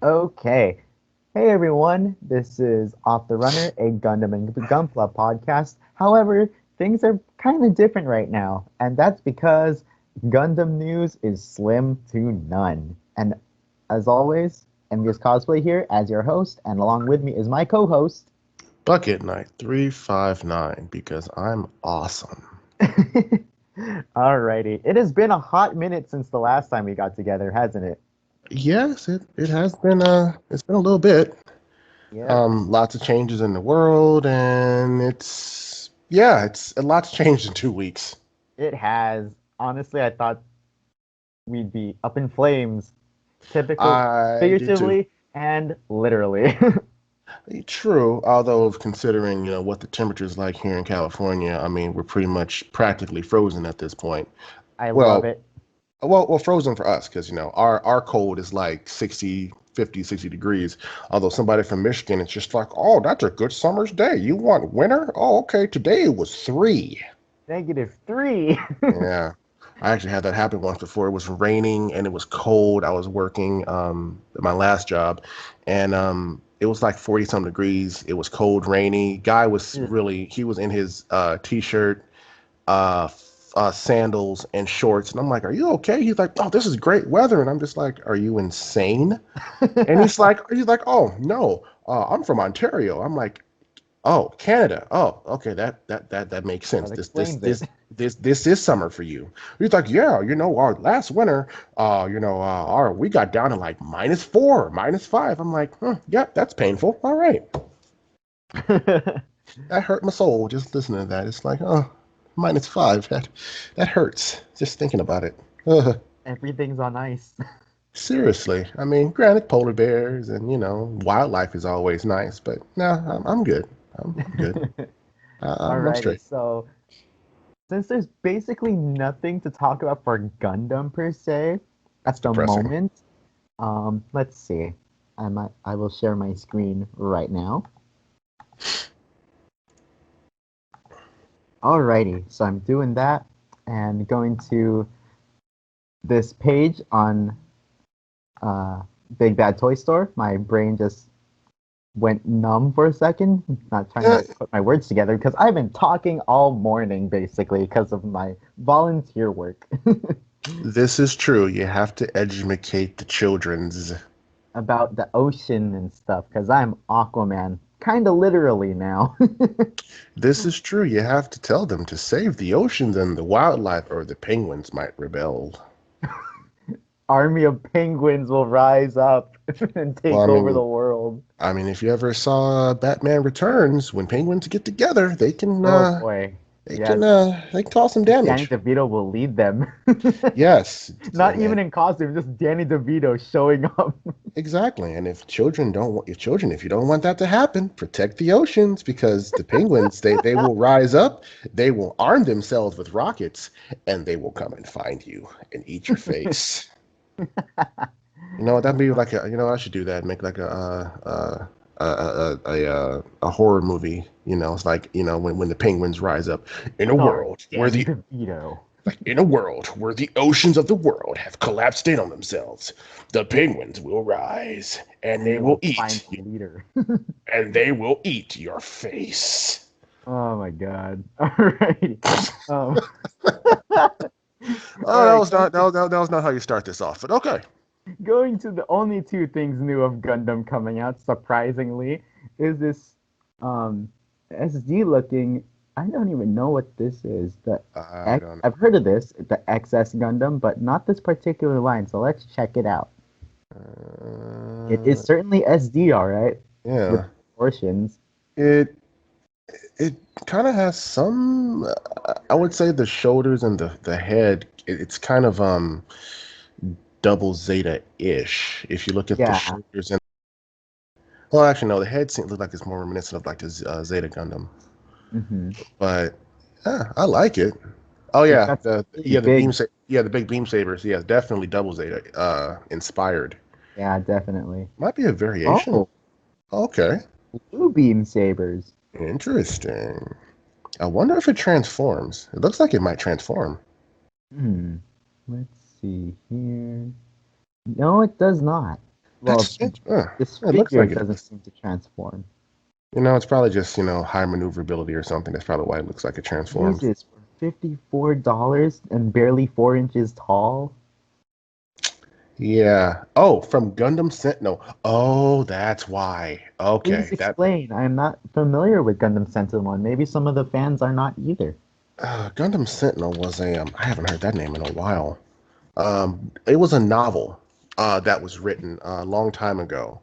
Okay. Hey everyone, this is Off the Runner, a Gundam and Gunpla podcast. However, things are kind of different right now, and that's because Gundam news is slim to none. And as always, MVious Cosplay here as your host, and along with me is my co-host. BucketKnight359 because I'm awesome. Alrighty. It has been a hot minute since the last time we got together, hasn't it? Yes, it has been it's been a little bit. Yep. Lots of changes in the world, and it's a lot's changed in 2 weeks. It has. Honestly, I thought we'd be up in flames, typical, I did too. figuratively and literally. True, although considering what the temperature is like here in California, I mean we're pretty much practically frozen at this point. I love Well, it. frozen for us because our cold is like 60, 50, 60 degrees. Although somebody from Michigan, it's just like, oh, that's a good summer's day. You want winter? Oh, okay. Today it was 3. -3. Yeah, I actually had that happen once before. It was raining and it was cold. I was working at my last job, and it was like 40 some degrees. It was cold, rainy. Guy was really he was in his t-shirt, sandals and shorts. And I'm like, "Are you okay?" He's like, "Oh, this is great weather." And I'm just like, "Are you insane?" And he's like, "Oh no, I'm from Ontario." I'm like, "Oh, Canada. Oh, okay, that makes sense. That This this explains it. this this is summer for you." He's like, "Yeah, our last winter, our we got down to like -4, -5." I'm like, yep, that's painful. All right, that hurt my soul just listening to that. It's like, oh, -5. That hurts just thinking about it. Ugh. Everything's on ice. Seriously, I mean, granted, polar bears and wildlife is always nice, but no, I'm good. I'm good. I'm Alrighty, straight. so since there's basically nothing to talk about for Gundam per se That's at the depressing. moment, let's see. I will share my screen right now. Alrighty, so I'm doing that and going to this page on uh, Big Bad Toy Store. My brain just went numb for a second, not trying Yeah, to put my words together because I've been talking all morning basically because of my volunteer work this is true. You have to educate the children's. about the ocean and stuff because I'm Aquaman, kind of literally now. This is true. You have to tell them to save the oceans and the wildlife, or the penguins might rebel. Army of penguins will rise up and Well, take over the world. if you ever saw Batman Returns, when penguins get together, Oh boy. Yes. they can cause some Danny damage. DeVito will lead them. Yes, Not even in costume, just Danny DeVito showing up. exactly. And if you don't want that to happen, protect the oceans because the penguins, they will rise up, they will arm themselves with rockets, and they will come and find you and eat your face. That'd be like I should do that. Make like a horror movie. It's like when the penguins rise up in a Starring world where Danny DeVito. the oceans of the world have collapsed in on themselves, the penguins will rise and And they will find the leader. they will eat your face. Oh my god. Alright. Um, Oh, alright, going that was not how you start this off, but okay. going to the only two things new of Gundam coming out, surprisingly, is this um SD looking. I don't even know what this is. The I X. don't I've heard of this, the XS Gundam, but not this particular line. So let's check it out. It is know. certainly SD, all right, with Yeah. proportions. It it kind of has some. I would say the shoulders and the head. It's kind of double Zeta ish. If you look at the Yeah. shoulders and well, actually no, the head seems look like it's more reminiscent of like the Zeta Gundam. Hmm. But yeah, I like it. Oh It's yeah, got some pretty the big. the big beam sabers. Yeah, definitely double Zeta inspired. Yeah, definitely. Might be a variation. Oh, Okay, blue beam sabers. interesting. I wonder if it transforms. It looks like it might transform. Hmm. Let's see here. No, it does not. Well, this it looks figure like it. doesn't seem to transform. It's probably just high maneuverability or something. That's probably why it looks like it transforms. Jesus, for $54 and barely 4 inches tall. Yeah. Oh, from Gundam Sentinel. Oh, that's why. Please Okay, that explain. I am not familiar with Gundam Sentinel, and maybe some of the fans are not either. Gundam Sentinel was a I haven't heard that name in a while. It was a novel that was written a long time ago,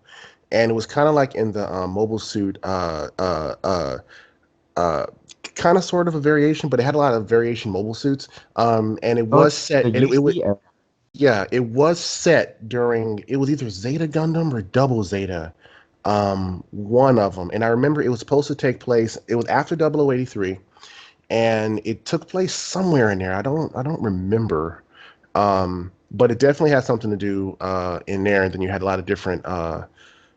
and it was kind of like in the mobile suit uh, kind of sort of a variation, but it had a lot of variation mobile suits. And it Oh, was it's set, the and it was UC era. yeah, it was set during it was either Zeta Gundam or Double Zeta, one of them. And I remember it was supposed to take place. It was after 0083, and it took place somewhere in there. I don't remember. But it definitely had something to do in there. And then you had a lot of different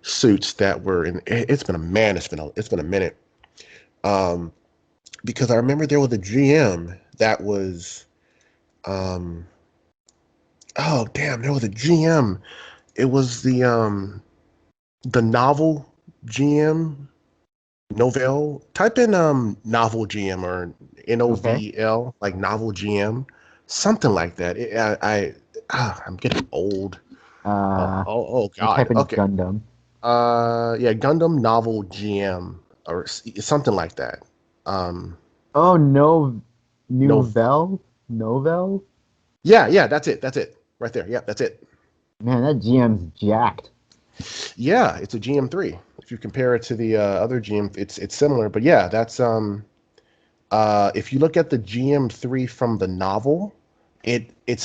suits that were in. It's been a man. It's been a minute. Um, because I remember there was a GM that was um oh damn, there was a GM. It was the novel GM Novell. Type in novel GM or Okay. NOVL, like novel GM, something like that. I'm getting old. Uh, Oh I God. type in Okay. Gundam. Yeah, Gundam novel GM or something like that. Um Oh, no, no Nouvelle? Novel? Yeah, that's it. Right there. Yeah, that's it. Man, that GM's jacked. Yeah, it's a GM3. If you compare it to the other GM, it's similar. But yeah, that's if you look at the GM3 from the novel, it's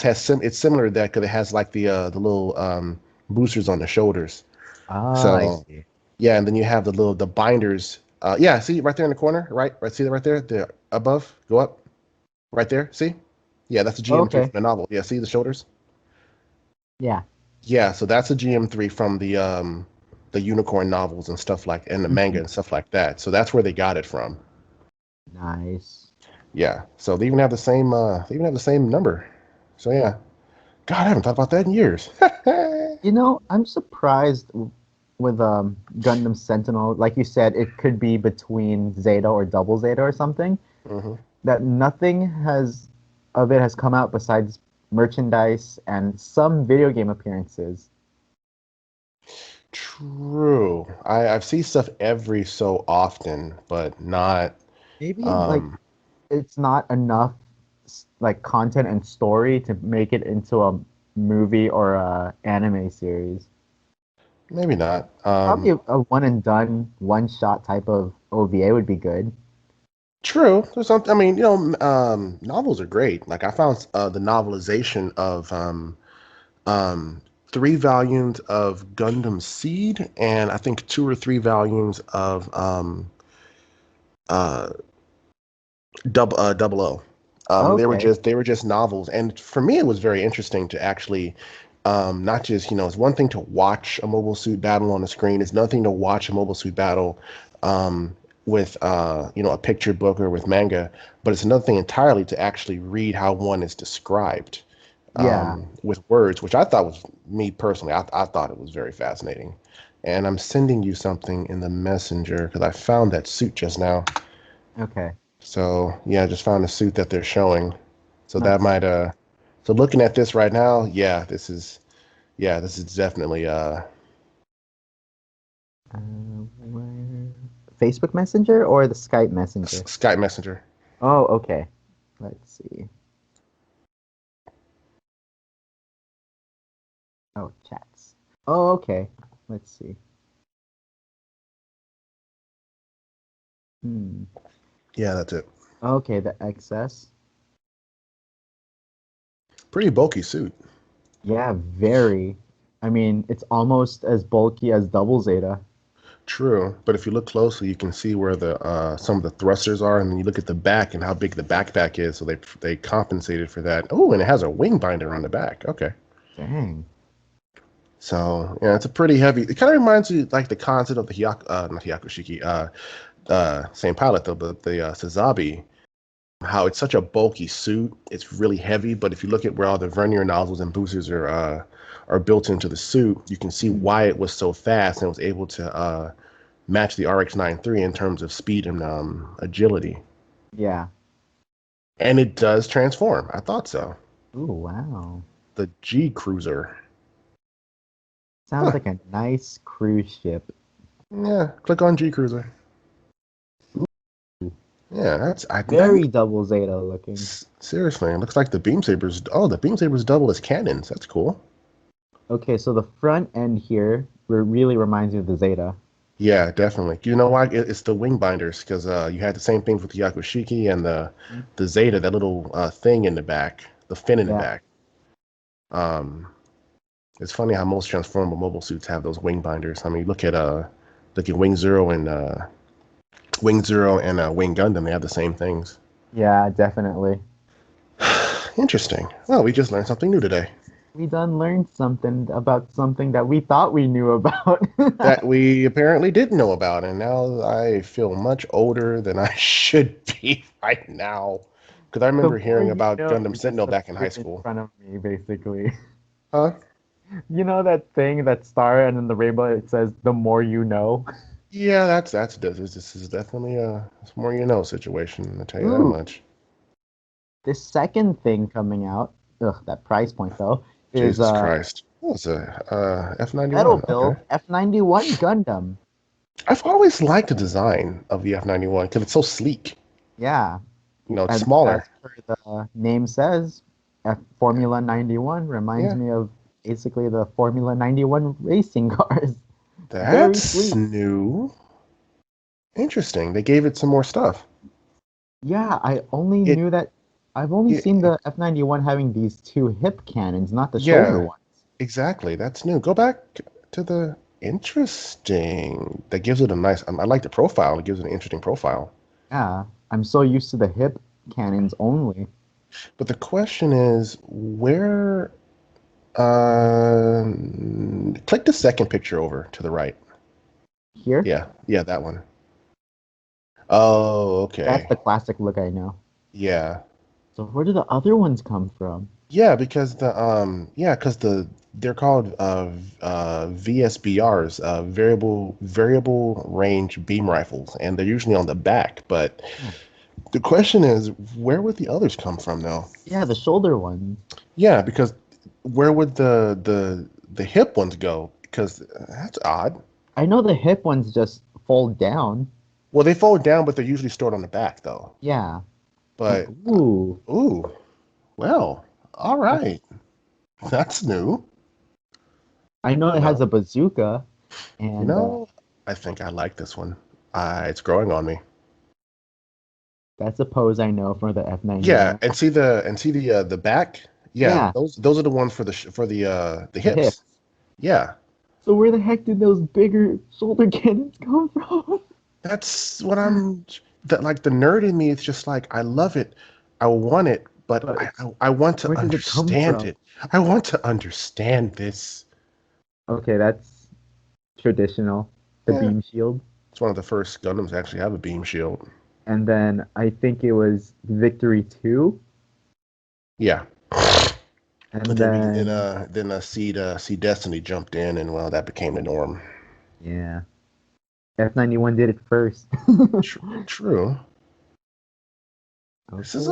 similar to that because it has like the little boosters on the shoulders. Ah, I So see. yeah, and then you have the binders. Yeah, see right there in the corner, right, see that right there, the above, go up, right there. See, yeah, that's a GM3 from Okay. the novel. Yeah, see the shoulders. Yeah. Yeah, so that's a GM3 from the unicorn novels and stuff like and the manga Mhm. and stuff like that. So that's where they got it from. Nice. Yeah. So they even have the same number. So yeah. God, I haven't thought about that in years. I'm surprised with Gundam Sentinel. Like you said, it could be between Zeta or Double Zeta or something. hmm That nothing has of it has come out besides merchandise and some video game appearances. True. I've seen stuff every so often, but not Maybe like um it's not enough like content and story to make it into a movie or a anime series. maybe not. Probably a one and done, one shot type of OVA would be good. True. There's something. I mean, novels are great. Like I found the novelization of um, 3 volumes of Gundam Seed, and I think 2 or 3 volumes of uh, Double O. Okay. They were just novels, and for me, it was very interesting to actually not just it's one thing to watch a mobile suit battle on the screen. It's another thing to watch a mobile suit battle with a picture book or with manga, but it's another thing entirely to actually read how one is described Yeah. with words, which I thought was me personally. I thought it was very fascinating. And I'm sending you something in the messenger because I found that suit just now. Okay. So yeah, I just found a suit that they're showing. So that Nice. might so looking at this right now, this is definitely Where... Facebook Messenger or the Skype Messenger? Skype Messenger. Oh, okay. Let's see. Oh, chats. Oh, okay. Let's see. Hmm. Yeah, that's it. Okay, the XS. Pretty bulky suit. Yeah, very. I mean, it's almost as bulky as Double Zeta. True, but if you look closely, you can see where the some of the thrusters are, and then you look at the back and how big the backpack is. So they compensated for that. Oh, and it has a wing binder on the back. Okay, Dang. so yeah, it's a pretty heavy. It kind of reminds you like the concept of the not Hyakushiki, same pilot though, but the Sazabi. how it's such a bulky suit. It's really heavy, but if you look at where all the vernier nozzles and boosters are built into the suit, you can see why it was so fast and was able to match the RX-93 in terms of speed and agility. Yeah. And it does transform. I thought so. Ooh, wow. The G Cruiser. Sounds like a nice cruise ship. Yeah, click on G Cruiser. Yeah, Very double Zeta looking. Seriously, it looks like the beam sabers. Oh, the beam sabers double as cannons. That's cool. Okay, so the front end here really reminds me of the Zeta. Yeah, definitely. You know why? It's the wing binders, because you had the same things with the Yakushiki and the Zeta, that little thing in the back, the fin in the back. It's funny how most transformable mobile suits have those wing binders. I mean, look at Wing Zero and Wing Gundam. They have the same things. Yeah, definitely. Interesting. Well, we just learned something new today. We done learned something about something that we thought we knew about. That we apparently didn't know about, and now I feel much older than I should be right now. Because I remember hearing about Gundam Sentinel back in high school. In front of me, basically. Huh? You know that thing, that star, and then the rainbow, it says, the more you know? Yeah, this is definitely a more you know situation, I'll tell you that much. The second thing coming out, that price point though, is Jesus Christ. What was a F-91? Metal Build Okay. F-91 Gundam. I've always liked the design of the F-91 because it's so sleek. Yeah. You know, it's smaller. As per the name says, Formula 91 reminds me of basically the Formula 91 racing cars. That's new. Interesting. They gave it some more stuff. Yeah, I only knew that. I've only seen the F-91 having these two hip cannons, not the shoulder ones. Exactly. That's new. Go back to the interesting. That gives it a nice. I like the profile. It gives it an interesting profile. Yeah, I'm so used to the hip cannons only. But the question is, where? Click the second picture over to the right. Here? Yeah, that one. Oh, okay. That's the classic look I know. Yeah. So where do the other ones come from? Yeah, because they're called VSBRs, variable range beam rifles, and they're usually on the back. But the question is, where would the others come from, though? Yeah, the shoulder ones. Yeah, because where would the hip ones go? Because that's odd. I know the hip ones just fold down. Well, they fold down, but they're usually stored on the back, though. Yeah. But ooh, well, all right, that's new. I know it has a bazooka, and I think I like this one. It's growing on me. That's a pose I know for the F-91. Yeah, and see the back. Yeah, those are the ones for the hips. Yeah. So where the heck did those bigger shoulder cannons come from? That's what like the nerd in me. It's just like, I love it, I want it, but I want to understand it. I want to understand this. Okay, that's traditional. The beam shield. It's one of the first Gundams to actually have a beam shield. And then I think it was Victory 2. Yeah. And but then See Destiny jumped in, and well, that became the norm. Yeah. F-91 did it first. True. Okay. This is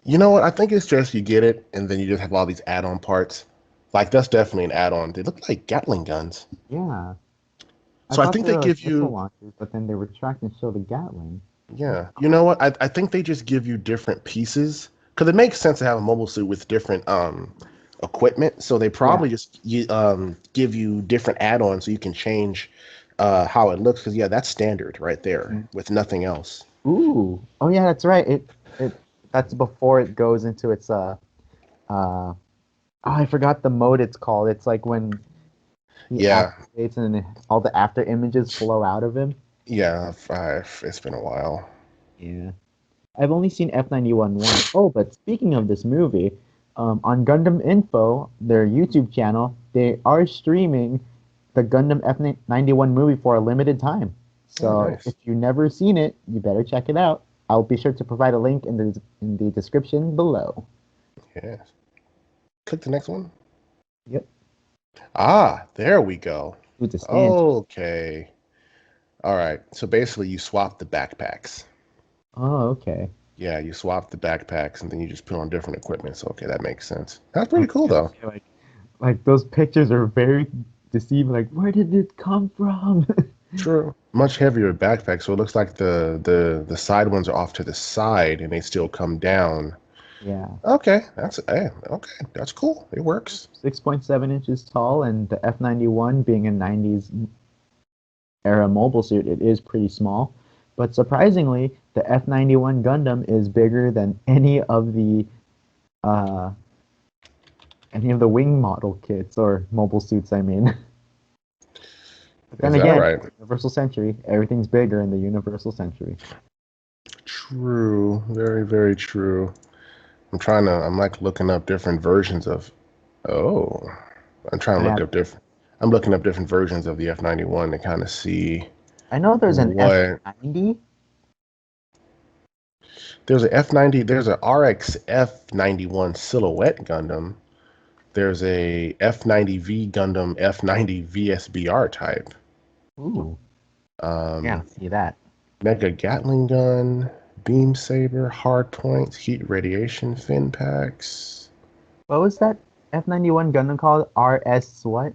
you know what? I think it's just you get it, and then you just have all these add-on parts. Like, that's definitely an add-on. They look like Gatling guns. Yeah. So I think they give you launchers, but then they retract and show the Gatling. Yeah. You know what? I think they just give you different pieces, because it makes sense to have a mobile suit with different equipment. So they probably just give you different add-ons so you can change how it looks. Because that's standard right there with nothing else. Ooh. Oh yeah, that's right. That's before it goes into its I forgot the mode it's called. It's like when he activates and all the after images flow out of him. Yeah, it's been a while. Yeah. I've only seen F-91 once. Oh, but speaking of this movie, on Gundam Info, their YouTube channel, they are streaming the Gundam F-91 movie for a limited time. So if you've never seen it, you better check it out. I'll be sure to provide a link in the description below. Yes. Click the next one. Yep. Ah, there we go. Ooh, the stand. Okay. All right. So basically, you swap the backpacks. Oh, okay. Yeah, you swap the backpacks, and then you just put on different equipment. So okay, that makes sense. That's pretty cool, Okay, though. okay, like those pictures are very deceiving. Like, where did it come from? True. Much heavier backpack, so it looks like the side ones are off to the side, and they still come down. Yeah. Okay, okay, that's cool. It works. 6.7 inches tall, and the F91 being a 90s era mobile suit, it is pretty small. But surprisingly, the F91 Gundam is bigger than uh, any of the wing model kits or mobile suits, I mean. But then Is that again, right? Universal Century, everything's bigger in the Universal Century. True. Very, very true. I'm like looking up different versions of. Oh, I'm trying to I look have, up different. I'm looking up different versions of the F91 to kind of see I know there's an what. F90. There's a F90. There's a RX F91 silhouette Gundam. There's a F90V Gundam F90 VSBR type. Ooh, yeah, Um, see that. Mega Gatling gun, beam saber, hard points, heat radiation fin packs. What was that F91 Gundam called? RS what?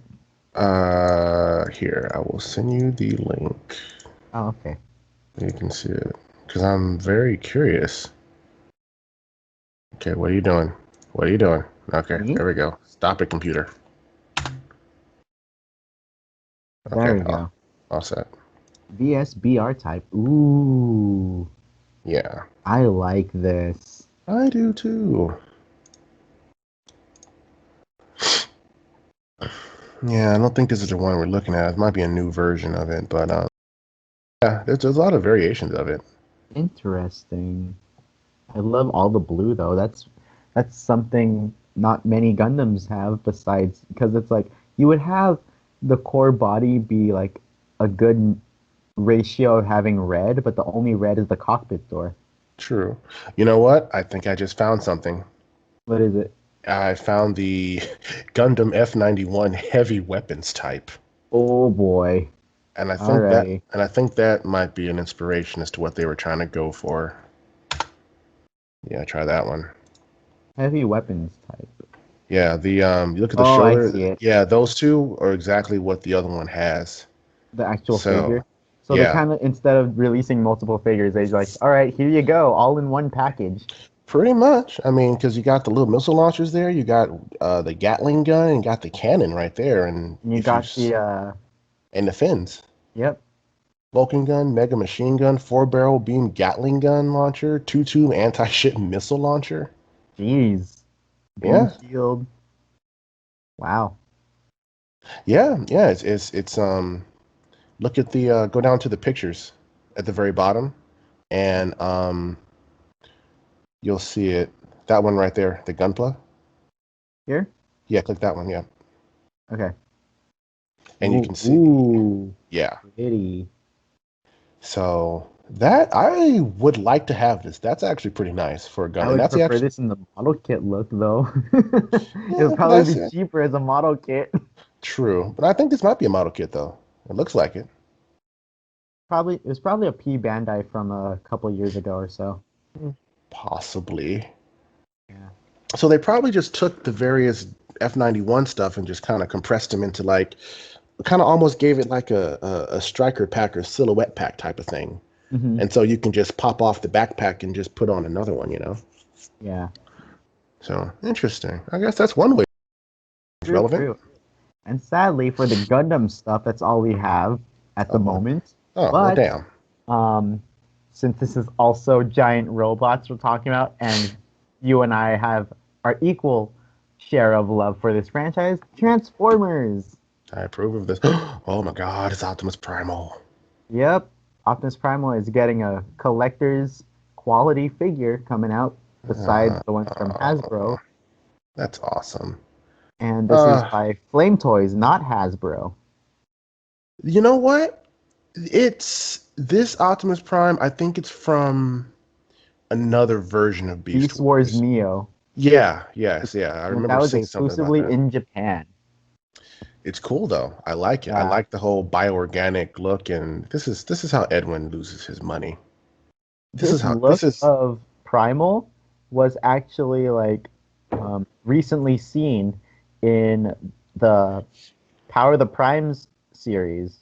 Here I will send you the link. Oh, okay. You can see it because I'm very curious. Okay, what are you doing? What are you doing? Okay, Me? there we go. Stop it, computer. There Okay, we go. all set. VSBR type. Ooh, Yeah, I like this. I do too. Yeah, I don't think this is the one we're looking at. It might be a new version of it, but yeah, there's a lot of variations of it. Interesting. I love all the blue though. That's something not many Gundams have besides because it's like you would have the core body be like a good ratio of having red, but the only red is the cockpit door. True. You know what? I think I just found something. What is it? I found the Gundam F91 heavy weapons type. Oh boy. And I think that Alrighty. and I think that might be an inspiration as to what they were trying to go for. Yeah, try that one. Heavy weapons type. Yeah, the you look at the Oh, I shoulder. see it. Yeah, those two are exactly what the other one has. The actual So, figure. So they yeah, kind of, instead of releasing multiple figures, they like, all right, here you go, all in one package. pretty much. I mean, because you got the little missile launchers there, you got the Gatling gun, and got the cannon right there, and And you if you got the, and the fins. yep, Vulcan gun, mega machine gun, 4-barrel beam Gatling gun launcher, 2-tube anti-ship missile launcher. jeez, beam Yeah, shield. Wow. yeah. It's. Look at the go down to the pictures at the very bottom, and you'll see it. That one right there, the Gunpla. Here? Yeah, click that one. Yeah, Okay. and you Ooh, can see. ooh, Yeah. pretty. So that I would like to have this. That's actually pretty nice for a gun, I and would that's the prefer actual. this in the model kit look, though. It Yeah, would but probably that's be it. cheaper as a model kit. True, but I think this might be a model kit though. It looks like it. Probably, it was probably a P Bandai from a couple years ago or so. Possibly. Yeah. So they probably just took the various F91 stuff and just kind of compressed them into like, kind of almost gave it like a striker pack or silhouette pack type of thing. Hmm. And so you can just pop off the backpack and just put on another one, you know? Yeah. So interesting. I guess that's one way it's True, relevant. true. And sadly, for the Gundam stuff, that's all we have at the Oh, moment. oh, well, But damn. um, since this is also giant robots we're talking about, and you and I have our equal share of love for this franchise, Transformers. I approve of this. Oh my God, it's Optimus Primal. Yep, Optimus Primal is getting a collector's quality figure coming out besides Uh, the ones from Hasbro. that's awesome. And this is Uh, by Flame Toys, not Hasbro. you know what? It's this Optimus Prime. I think it's from. another version of Beast Beast Wars Wars. Neo. Yeah, yes, yeah. I And that remember was seeing something about exclusively that. in Japan. It's cool though. I like it. I Yeah. like the whole bioorganic look, and this is how Edwin loses his money. This is This how this look is. of Primal was actually like recently seen in the Power of the Primes series.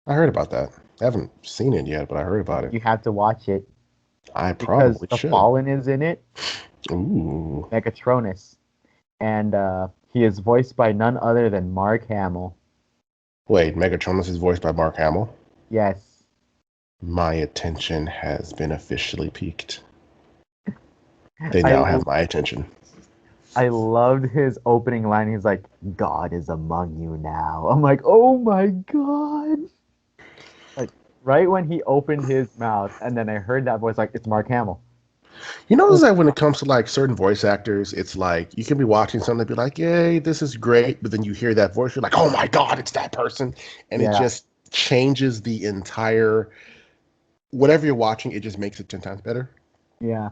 I heard about that. I haven't seen it yet, but I heard about it. You have to watch it I because probably the should. Fallen is in it, Ooh. Megatronus, and he is voiced by none other than Mark Hamill. Wait, Megatron is voiced by Mark Hamill. Yes, My attention has been officially piqued. They I now have my attention. I loved his opening line. He's like, "God is among you now." I'm like, "Oh my God!" Like right when he opened his mouth, and then I heard that voice, like it's Mark Hamill. You notice that when it comes to like certain voice actors, it's like you can be watching something and be like, "Yay, this is great," but then you hear that voice, you're like, "Oh my God, it's that person," and it Yeah, just changes the entire whatever you're watching. It just makes it 10 times better. yeah.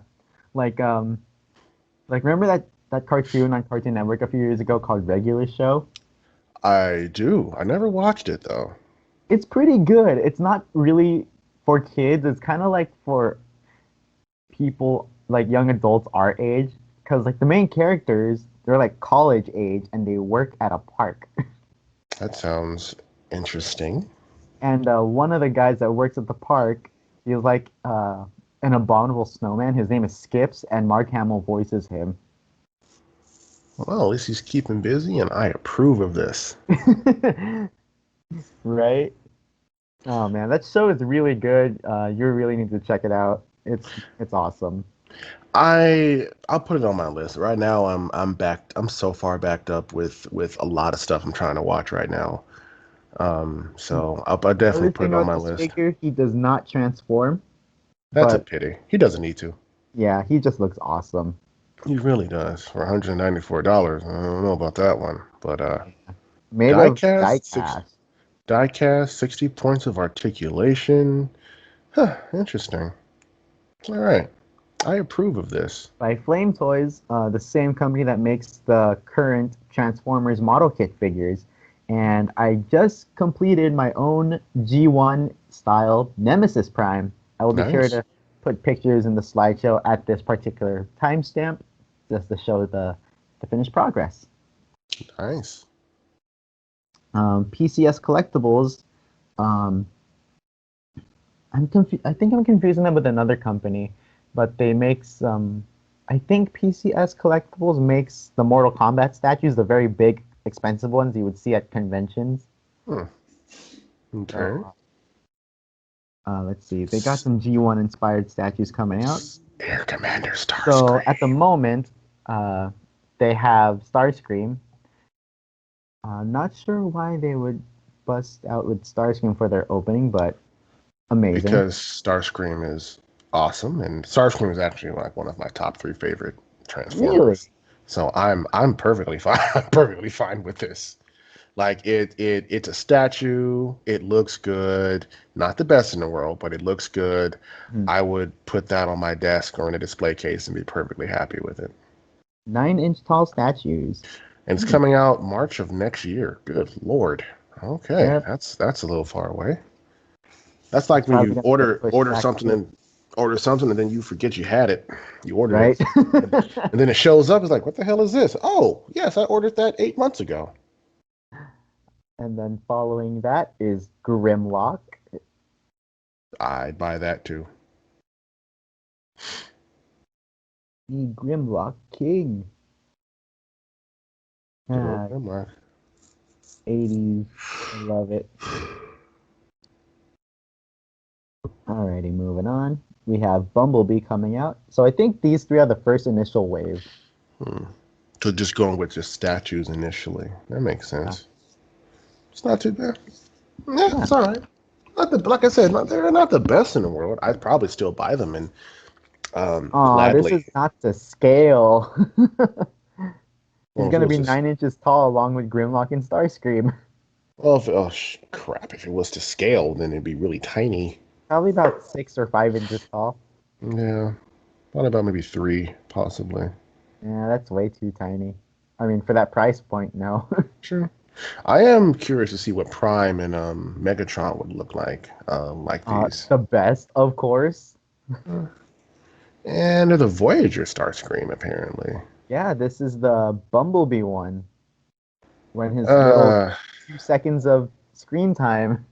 Like remember that cartoon on Cartoon Network a few years ago called Regular Show? I do. I never watched it though. It's pretty good. It's not really for kids. It's kind of like for people like young adults our age, because like the main characters, they're like college age and they work at a park. That sounds interesting. And one of the guys that works at the park, he's like an abominable snowman. His name is Skips, and Mark Hamill voices him. Well, at least he's keeping busy, and I approve of this. Right? Oh man, that show is really good. You really need to check it out. It's awesome. I'll put it on my list. Right now I'm backed I'm so far backed up with a lot of stuff I'm trying to watch right now. I'll definitely Another put thing it on about my this list. figure, he does not transform, That's a but pity. He doesn't need to. yeah, he just looks awesome. He really does. For $194. I don't know about that one. But Made of diecast, diecast. 60 points of articulation. Huh, interesting. All right. I approve of this. By Flame Toys, the same company that makes the current Transformers model kit figures. And I just completed my own G1 style Nemesis Prime. I will be sure Nice. to put pictures in the slideshow at this particular timestamp just to show the finished progress. Nice. PCS Collectibles, um, I think I'm confusing them with another company, but they make some. I think PCS Collectibles makes the Mortal Kombat statues, the very big, expensive ones you would see at conventions. Hmm. Okay. So let's see, they got some G1 inspired statues coming out. Air Commander So at the Starscream. moment, they have Starscream. Not sure why they would bust out with Starscream for their opening, but amazing. Because Starscream is awesome, and Starscream is actually like one of my top three favorite Really? Transformers. So I'm perfectly fine. I'm perfectly fine with this. Like it's a statue. It looks good. Not the best in the world, but it looks good. Hmm. I would put that on my desk or in a display case and be perfectly happy with it. 9-inch tall statues. And it's Hmm. coming out March of next year. Good Lord. Okay, Yep, that's a little far away. That's like it's when probably you gonna get order pushed order back something too, and order something and then you forget you had it. You ordered right? it, and then it shows up. It's like, what the hell is this? Oh, yes, I ordered that 8 months ago. And then following that is Grimlock. I'd buy that too. The Grimlock King. Good old Ah, grandma. 80s. I love it. Alrighty, moving on. We have Bumblebee coming out. So I think these three are the first initial wave. Hmm. So just going with just statues initially. That makes Yeah. sense. It's not too bad. Yeah, Yeah. it's all right. Not the like I said, they're not the best in the world. I'd probably still buy them and Aw, this gladly. is not to scale. He's Well, if it gonna was be just 9 inches tall along with Grimlock and Starscream. well, if, oh crap! If it was to scale, then it'd be really tiny. Probably about 6 or 5 inches tall. Yeah. Probably about maybe 3, possibly. Yeah, that's way too tiny. I mean, for that price point, no. Sure. I am curious to see what Prime and Megatron would look like these. The best, of course. Uh, And they're the Voyager Starscream, apparently. Yeah, this is the Bumblebee one when his little Uh, 2 seconds of screen time.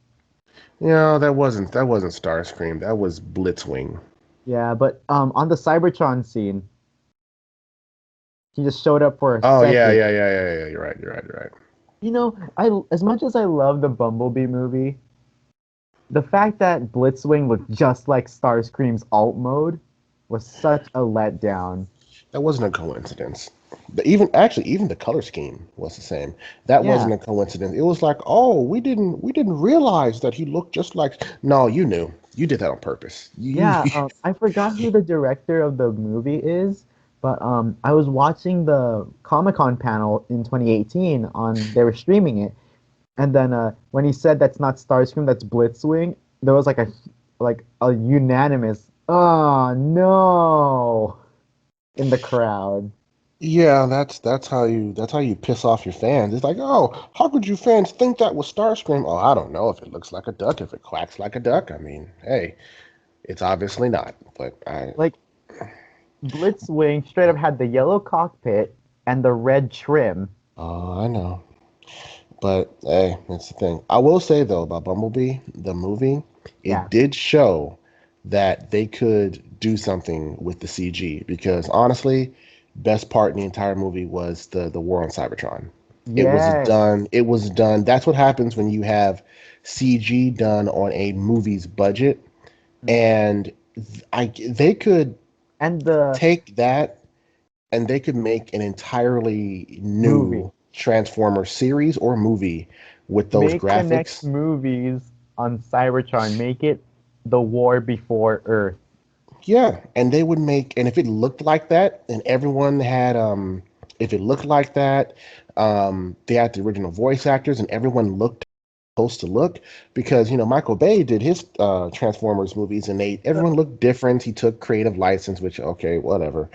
that wasn't Starscream. That was Blitzwing. Yeah, but on the Cybertron scene, he just showed up for a Oh yeah, second. yeah, yeah, yeah, yeah. You're right. You're right. You're right. I as much as I love the Bumblebee movie, the fact that Blitzwing looked just like Starscream's alt mode was such a letdown. That wasn't a coincidence. Even the color scheme was the same. That Yeah, wasn't a coincidence. It was like, oh, we didn't realize that he looked just like. No, you knew. You did that on purpose. yeah. I forgot who the director of the movie is, but I was watching the Comic-Con panel in 2018 on they were streaming it, and then when he said that's not Starscream, that's Blitzwing, there was like a unanimous "Oh no" in the crowd. Yeah, that's how you piss off your fans. It's like, oh, how could you fans think that was Starscream? Oh, I don't know if it looks like a duck, if it quacks like a duck. I mean, hey, it's obviously not. But Like Blitzwing straight up had the yellow cockpit and the red trim. I know. But hey, that's the thing. I will say though about Bumblebee, the movie, Yeah, it did show that they could do something with the CG because honestly, best part in the entire movie was the war on Cybertron. It was yes, done. It was done. That's what happens when you have CG done on a movie's budget, and they could and the take that and they could make an entirely movie. new Transformer series or movie with those Make the next graphics. movies on Cybertron. Make it the war before Earth. Yeah, and they would make, and if it looked like that, and everyone had, if it looked like that, they had the original voice actors, and everyone looked supposed to look, because Michael Bay did his Transformers movies, and everyone looked different. He took creative license, which okay, whatever.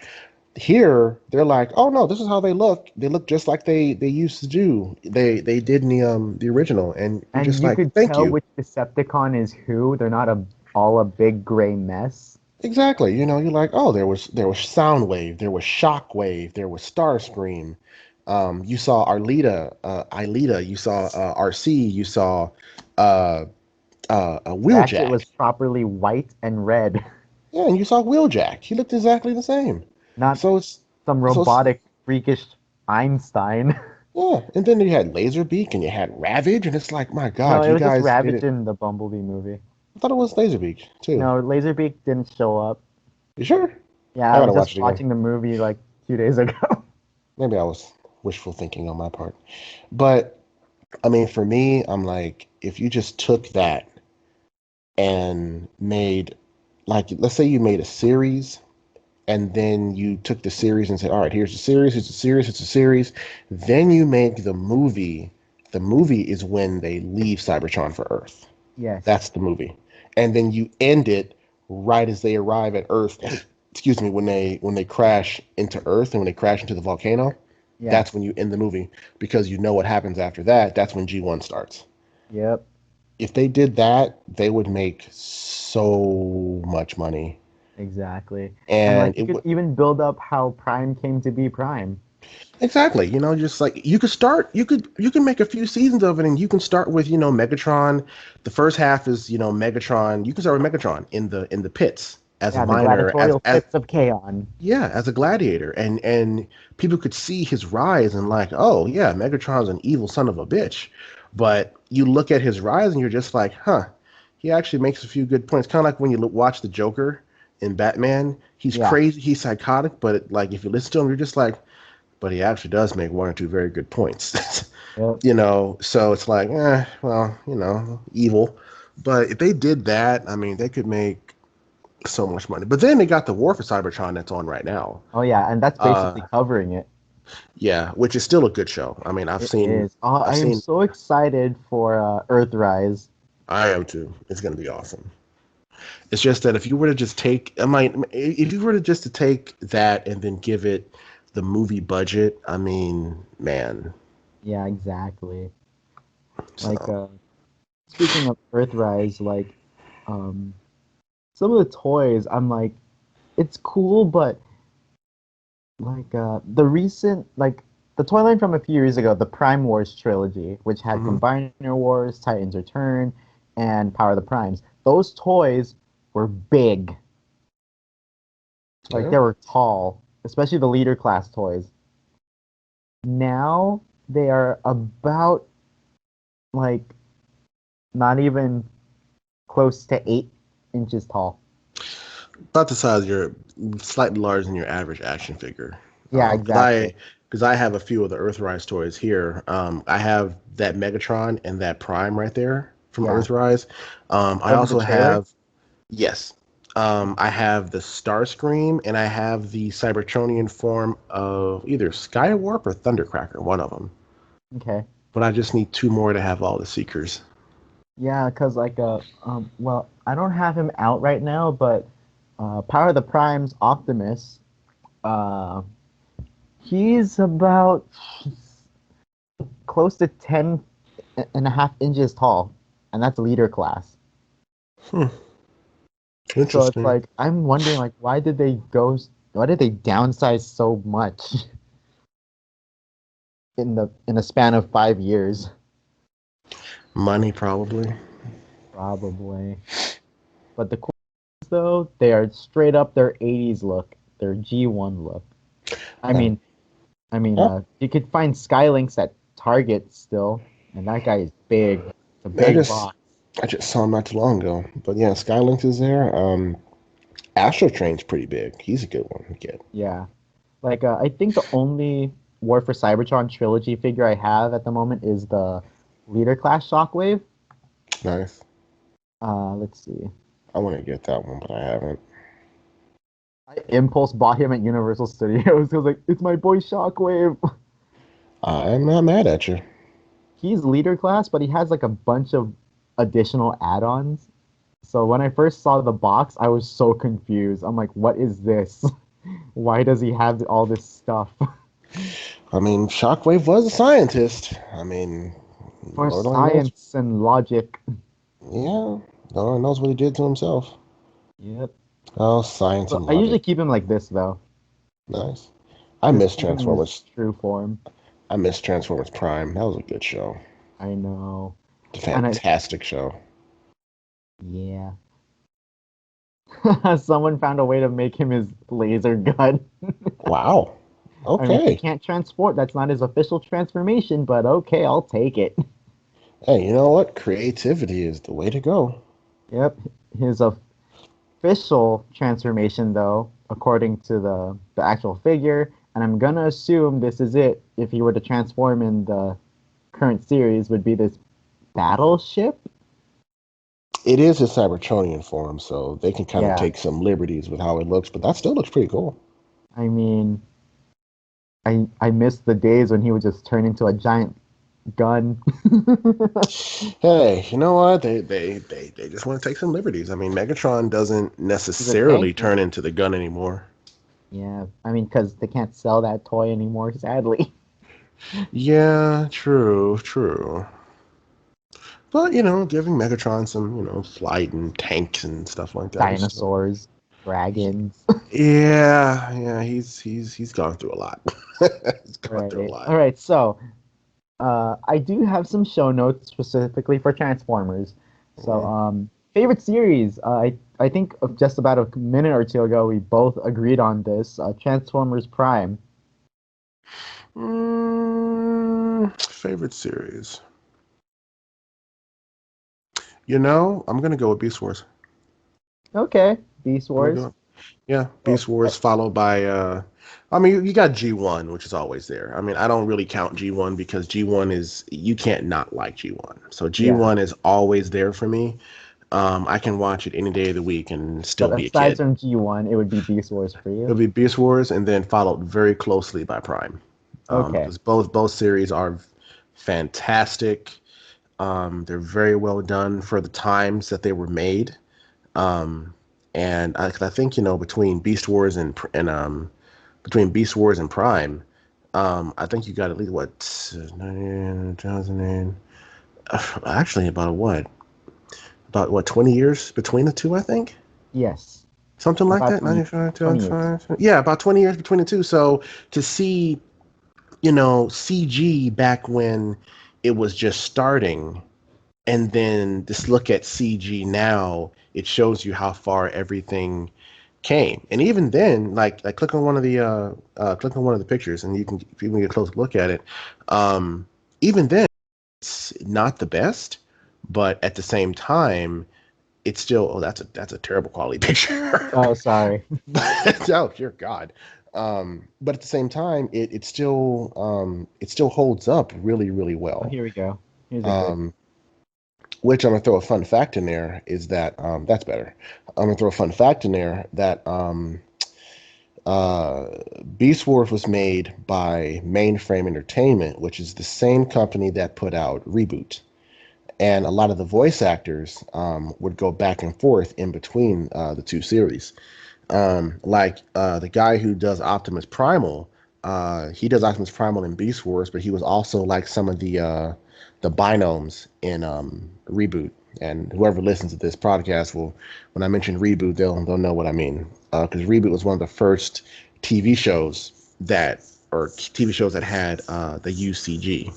Here, they're like, oh no, this is how they look. They look just like they used to do. They did in the original, and you're And just you like, could thank tell you. which Decepticon is who. They're not all a big gray mess. Exactly. You're like, oh, there was Soundwave, there was Shockwave, there was Starscream. You saw Ileta, you saw RC, you saw uh, Ratchet was Wheeljack. properly white and red, Yeah, and you saw Wheeljack. He looked exactly the same. not So it's some so it's, robotic freakish Einstein. yeah. And then you had Laserbeak and you had Ravage, and it's like, my No, God, it you was just guys did Ravage it. in the Bumblebee movie. I thought it was Laserbeak too. No, Laserbeak didn't show up. You sure? Yeah, I I gotta was watch just it again. watching the movie like 2 days ago. Maybe I was wishful thinking on my part. But I mean, for me, I'm like, if you just took that and made, like, let's say you made a series, and then you took the series and said, all right, here's the series, it's a series, it's a series. Then you make the movie. The movie is when they leave Cybertron for Earth. Yes. That's the movie. And then you end it right as they arrive at Earth. Excuse me, when they crash into Earth and when they crash into the volcano, Yeah. that's when you end the movie because you know what happens after that. That's when G1 starts. Yep. If they did that, they would make so much money. Exactly. And like And you it could would even build up how Prime came to be Prime. exactly, just like you can make a few seasons of it and you can start with, Megatron. The first half is, Megatron. You can start with Megatron in the pits as a Yeah, the minor, gladiatorial as pits of Chaos. yeah, as a gladiator, and people could see his rise and like, oh yeah, Megatron's an evil son of a bitch. But you look at his rise and you're just like, huh, he actually makes a few good points. Kind of like when you watch the Joker in Batman. He's Yeah. crazy, he's psychotic, but like if you listen to him, you're just like, but he actually does make one or two very good points. Yep. So it's like, well, evil. But if they did that, I mean, they could make so much money. But then they got the War for Cybertron that's on right now. Oh yeah, and that's basically Uh, covering it. yeah, which is still a good show. I mean, It is. I've I am seen, so excited for Earthrise. I am too. It's gonna be awesome. It's just that if you were to just take, I might, if you were to just to take that and then give it the movie budget, I mean, man. Yeah, exactly. Like, So speaking of Earthrise, like, um, some of the toys, I'm like, it's cool, but like, the recent, like, the toy line from a few years ago, the Prime Wars trilogy, which had mhm. Combiner Wars, Titans Return, and Power of the Primes. Those toys were big. Like, Yeah, they were tall, especially the leader class toys. Now they are about like not even close to 8 inches tall. about the size of your, slightly larger than your average action figure. Yeah, Because exactly. I have a few of the Earthrise toys here. I have that Megatron and that Prime right there from Yeah. Earthrise. I From the also trailer? have, yes, I have the Starscream and I have the Cybertronian form of either Skywarp or Thundercracker, one of them. Okay. But I just need two more to have all the Seekers. Yeah, because like well, I don't have him out right now, but Power of the Primes Optimus, uh he's about close to 10.5 inches tall, and that's leader class. Hmm. So it's Interesting. like I'm wondering like why did they downsize so much in a span of 5 years? Money, probably. Probably. But the cool ones, though, they are straight up their 80s look, their G1 look. I Uh, mean, uh, you could find Skylinks at Target still, and that guy is big. It's a I big just box. I just saw him not too long ago. But yeah, Skylink is there. Astro Train's pretty big. He's a good one to get. Yeah. Like, I think the only War for Cybertron trilogy figure I have at the moment is the Leader Class Shockwave. Nice. Let's see. I want to get that one, but I haven't. I impulse bought him at Universal Studios. I was like, it's my boy Shockwave. I'm not mad at you. He's leader class, but he has like a bunch of additional add-ons. So when I first saw the box, I was so confused. I'm like, what is this? Why does he have all this stuff? I mean, Shockwave was a scientist. I mean, For Lord only knows. science and logic. Yeah, Lord only knows what he did to himself. Yep. Oh, science So and I usually logic. keep him like this though. Nice. I Just miss keep him in his Transformers. true form. I miss Transformers Prime. That was a good show. I know. It's a And I fantastic show. yeah. Someone found a way to make him his laser gun. Wow. I mean, he Okay. can't transport. That's not his official transformation, but okay, I'll take it. Hey, you know what? Creativity is the way to go. Yep. His official transformation, though, according to the actual figure, and I'm gonna assume this is it, if he were to transform in the current series, would be this battleship? It is a Cybertronian form, so they can kind of Yeah. take some liberties with how it looks, but that still looks pretty cool. I mean, I miss the days when he would just turn into a giant gun. Hey, you know what? They just want to take some liberties. I mean, Megatron doesn't He's a tank necessarily turn now. into the gun anymore. Yeah, I mean, because they can't sell that toy anymore, sadly. Yeah, true, true. But giving Megatron some, flight and tanks and stuff like that is still. Dinosaurs, dragons. Yeah, yeah, he's gone through a lot. He's gone through a Right. lot. All right. So, I do have some show notes specifically for Transformers. So, Yeah. favorite series. I think of just about a minute or two ago, we both agreed on this. Transformers Prime. Favorite series. I'm gonna go with Beast Wars. Okay. Beast I'm gonna Wars. go. Yeah, Oh, Beast Wars followed by I mean you got G1, which is always there. I mean, I don't really count G1 because G1 is you can't not like G1. So yeah. G1 is always there for me. I can watch it any day of the week and still But be a aside kid. from G1, it would be Beast Wars for you. It'll be Beast Wars and then followed very closely by Prime. Okay. Because both series are fantastic. They're very well done for the times that they were made. Um, and 'cause I think between Beast Wars and between Beast Wars and Prime, I think you got at least what 2000 actually about what 20 years between the two, I think. Yes, Something like about that, 95, 20 years. 2005. Yeah, about 20 years between the two. So to see, CG back when it was just starting, and then just look at CG now, it shows you how far everything came. And even then, like click on one of the pictures, and you can get a close look at it. Even then, it's not the best, but at the same time, it's still that's a terrible quality picture. Oh, sorry. Oh dear God. But at the same time, it still holds up really, really Oh, well. here we go. Here's a good. Um, which I'm gonna throw a fun fact in there is that that's better. I'm gonna throw a fun fact in there that uh, Beast Wars was made by Mainframe Entertainment, which is the same company that put out Reboot. And a lot of the voice actors would go back and forth in between the two series. The guy who does Optimus Primal, he does Optimus Primal in Beast Wars, but he was also like some of the binomes in Reboot. And whoever listens to this podcast will, when I mention Reboot, they'll know what I mean. Because Reboot was one of the first TV shows that had the UCG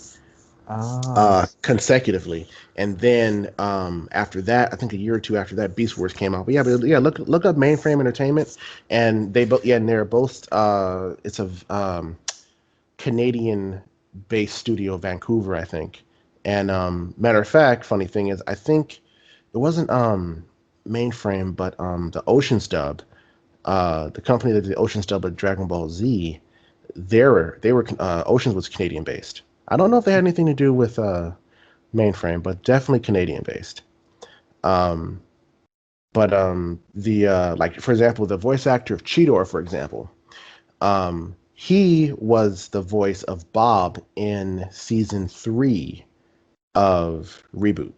Oh, consecutively. And then after that, I think a year or two after that, Beast Wars came out. But yeah, look up Mainframe Entertainment, and and they're both it's a Canadian based studio, Vancouver, I think. And matter of fact, funny thing is, I think it wasn't Mainframe, but the Ocean's Dub, the company that did the Ocean's Dub of Dragon Ball Z, they were Oceans was Canadian based. I don't know if they had anything to do with Mainframe, but definitely Canadian based. Um, but the like for example, the voice actor of Cheetor, for example, he was the voice of Bob in season 3 of Reboot.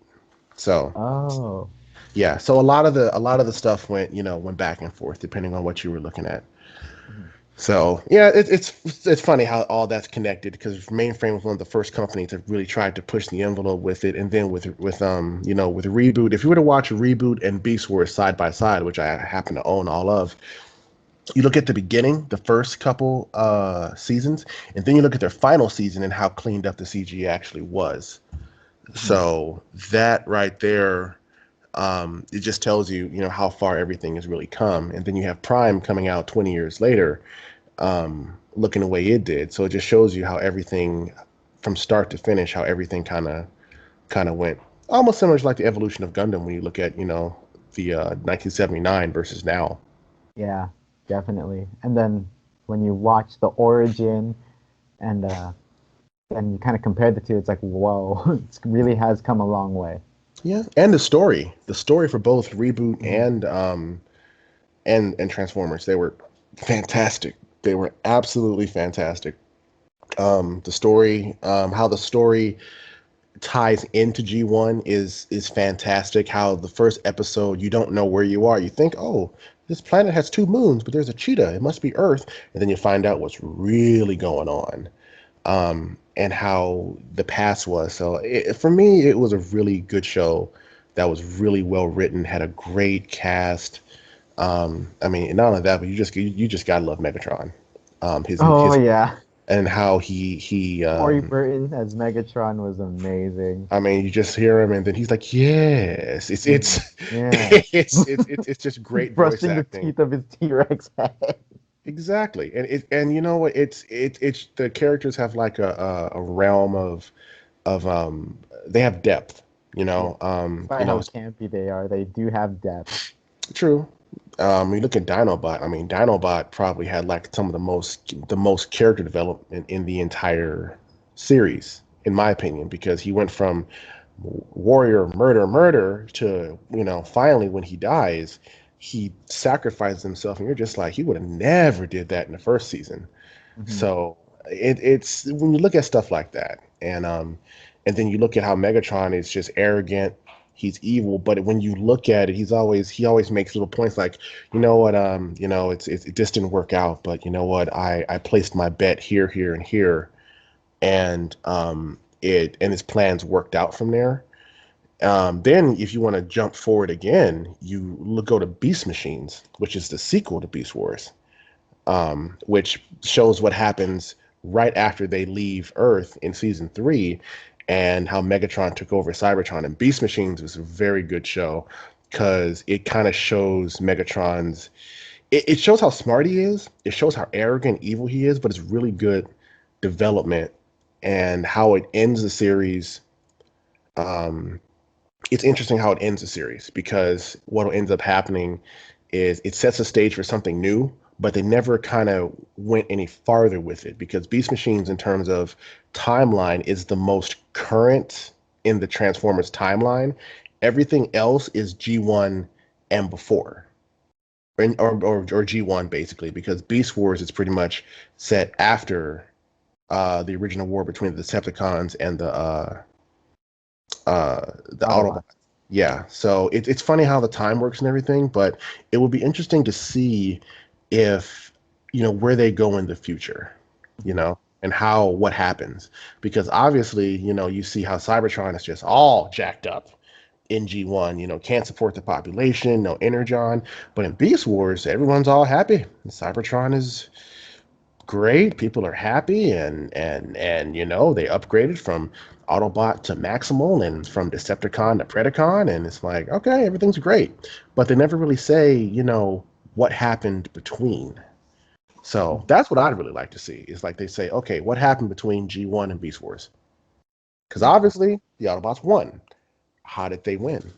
So oh. yeah, so a lot of the stuff went back and forth depending on what you were looking at. Mhm. So yeah, it's funny how all that's connected because Mainframe was one of the first companies that really tried to push the envelope with it, and then with Reboot. If you were to watch Reboot and Beast Wars side by side, which I happen to own all of, you look at the beginning, the first couple seasons, and then you look at their final season and how cleaned up the CG actually was. Mhm. So that right there, it just tells you how far everything has really come. And then you have Prime coming out 20 years later, looking the way it did. So it just shows you how everything, from start to finish, how everything kind of went. Almost similar to like the evolution of Gundam when you look at the 1979 versus now. Yeah, definitely. And then when you watch the origin and then you kind of compare the two, it's like, whoa, it really has come a long way. Yeah, and the story for both Reboot Hmm. and Transformers, they were fantastic. They were absolutely fantastic. The story, how the story ties into G1 is fantastic. How the first episode, you don't know where you are. You think, oh, this planet has two moons, but there's a cheetah. It must be Earth. And then you find out what's really going on, and how the past was. So for me, it was a really good show that was really well written, had a great cast. I mean, not only that, but you just gotta love Megatron. Oh His yeah, and how he Corey Burton as Megatron was amazing. I mean, you just hear him, and then he's like, "Yes, it's Mhm. Yeah, it's just great voice brushing the acting." teeth of his T-Rex head. Exactly, and you know what? It's the characters have like a realm of they have depth. Yeah, despite how It's campy they are, they do have depth. true. You look at Dinobot. I mean, Dinobot probably had like some of the most character development in the entire series, in my opinion, because he went from warrior murder murder to finally when he dies, he sacrifices himself, and you're just like he would have never did that in the first season. Hmm. So it's when you look at stuff like that, and then you look at how Megatron is just arrogant, he's evil. But when you look at it, he always makes little points like, you know what, it just didn't work out, but you know what, I placed my bet here, here, and here, and his plans worked out from there. Then, if you want to jump forward again, go to Beast Machines, which is the sequel to Beast Wars, which shows what happens right after they leave Earth in season 3, and how Megatron took over Cybertron. And Beast Machines was a very good show because it kind of shows Megatron's. It shows how smart he is. It shows how arrogant, evil he is, but it's really good development and how it ends the series. Um, it's interesting how it ends the series because what ends up happening is it sets a stage for something new, but they never kind of went any farther with it because Beast Machines, in terms of timeline, is the most current in the Transformers timeline. Everything else is G1 and before, or G1 basically, because Beast Wars is pretty much set after the original war between the Decepticons and the Autobot. Autobot. Yeah, so it's funny how the time works and everything, but it will be interesting to see if, where they go in the future, and what happens. Because obviously, you see how Cybertron is just all jacked up in G1, can't support the population, no energon. But in Beast Wars, everyone's all happy. Cybertron is great. People are happy, and they upgraded from Autobot to Maximal and from Decepticon to Predacon, and it's like, okay, everything's great. But they never really say, what happened between. So that's what I'd really like to see. Is like they say, okay, what happened between G1 and Beast Wars? Because obviously the Autobots won. How did they win?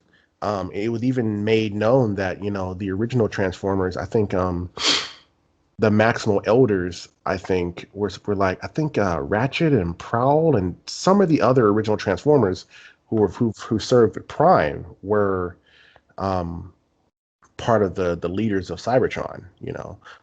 It was even made known that, the original Transformers, I think, the Maximal Elders, I think, were like, I think Ratchet and Prowl and some of the other original Transformers who served with Prime were um, part of the leaders of Cybertron.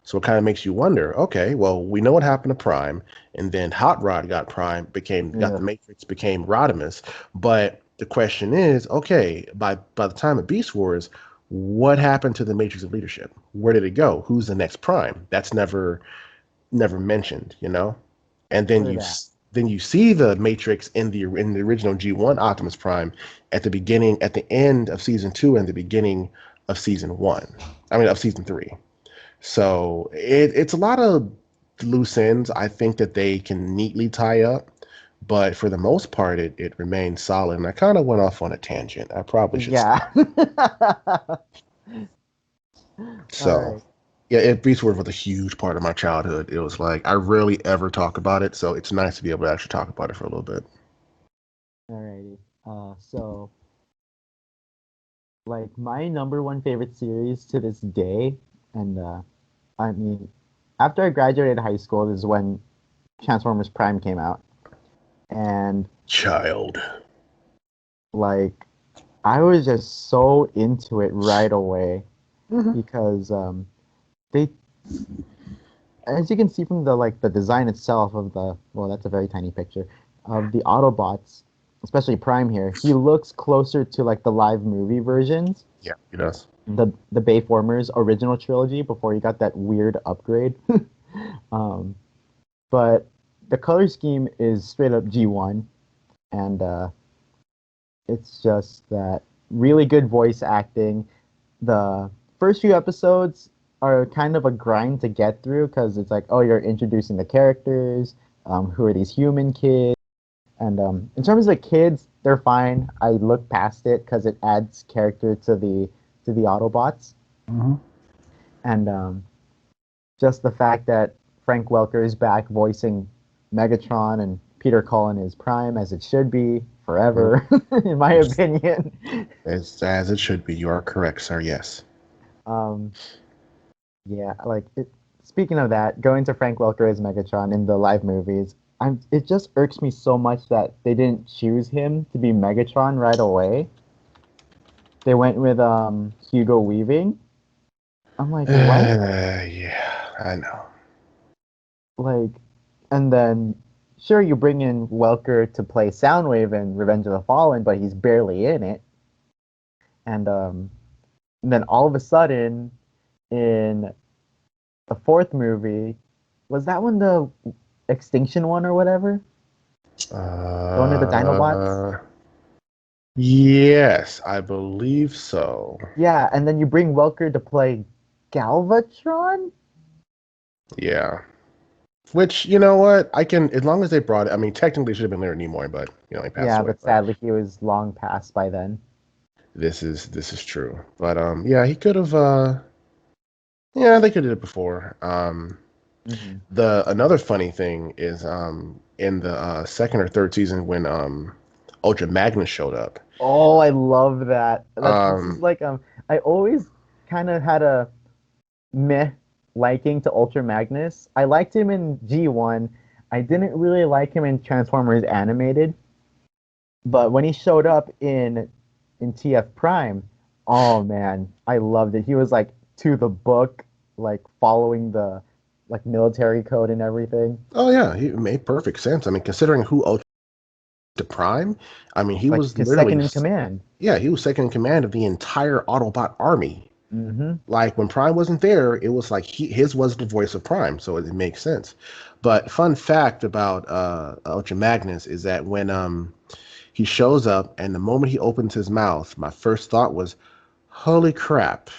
So it kind of makes you wonder, okay, well, we know what happened to Prime, and then Hot Rod got Prime, got Yeah. the Matrix, became Rodimus. But the question is, okay, by the time of Beast Wars, what happened to the Matrix of leadership? Where did it go? Who's the next Prime? That's never mentioned. And then True that. you see the Matrix in the original G1 Optimus Prime at the end of season 2 and the beginning of season 1. I mean, of season 3. So it's a lot of loose ends. I think that they can neatly tie up, but for the most part, it remains solid. And I kind of went off on a tangent. I probably should stop. Yeah. All So, right. yeah, Beast Wars was a huge part of my childhood. It was like I rarely ever talk about it, so it's nice to be able to actually talk about it for a little bit. All righty. So like my number one favorite series to this day, and I mean, after I graduated high school is when Transformers Prime came out, and Child. like I was just so into it right away Hmm. because they, as you can see from the design itself of that's a very tiny picture of the Autobots, especially Prime here. He looks closer to like the live movie versions, Yeah, he does. the Bayformers original trilogy before he got that weird upgrade. um, but the color scheme is straight up G1, and it's just that really good voice acting. The first few episodes are kind of a grind to get through because it's like, oh, you're introducing the characters. Who are these human kids? And in terms of the kids, they're fine. I look past it because it adds character to the Autobots, Hmm. and just the fact that Frank Welker is back voicing Megatron and Peter Cullen is Prime as it should be forever, in my opinion. As it should be. You are correct, sir. Yes. Um, yeah, like it. Speaking of that, going to Frank Welker as Megatron in the live movies, it just irks me so much that they didn't choose him to be Megatron right away. They went with Hugo Weaving. I'm like, what? Yeah, I know. Like, and then sure you bring in Welker to play Soundwave in Revenge of the Fallen, but he's barely in it. and then all of a sudden in the fourth movie, was that one the extinction one or whatever? The one of the Dinobots? Uh, yes, I believe so. Yeah, and then you bring Welker to play Galvatron? Yeah. Which, you know what? I can, as long as they brought it, I mean, technically it should have been Leonard Nimoy, but, he passed Yeah, away. but sadly he was long past by then. This is true. But, yeah, he could have, yeah, they could have did it before. Hmm. Another funny thing is, in the second or third season when, Ultra Magnus showed up, Oh, I love that. This is um, like I always kind of had a meh liking to Ultra Magnus. I liked him in G1. I didn't really like him in Transformers Animated, but when he showed up in TF Prime, oh man, I loved it. He was like to the book, like following the like military code and everything. oh yeah, he made perfect sense. I mean, considering who Ultra Prime, I mean, he Like was his literally, second in command. yeah, he was second in command of the entire Autobot army. Hmm. Like when Prime wasn't there, it was like his was the voice of Prime, so it makes sense. But fun fact about Ultra Magnus is that when he shows up and the moment he opens his mouth, my first thought was, "Holy crap!"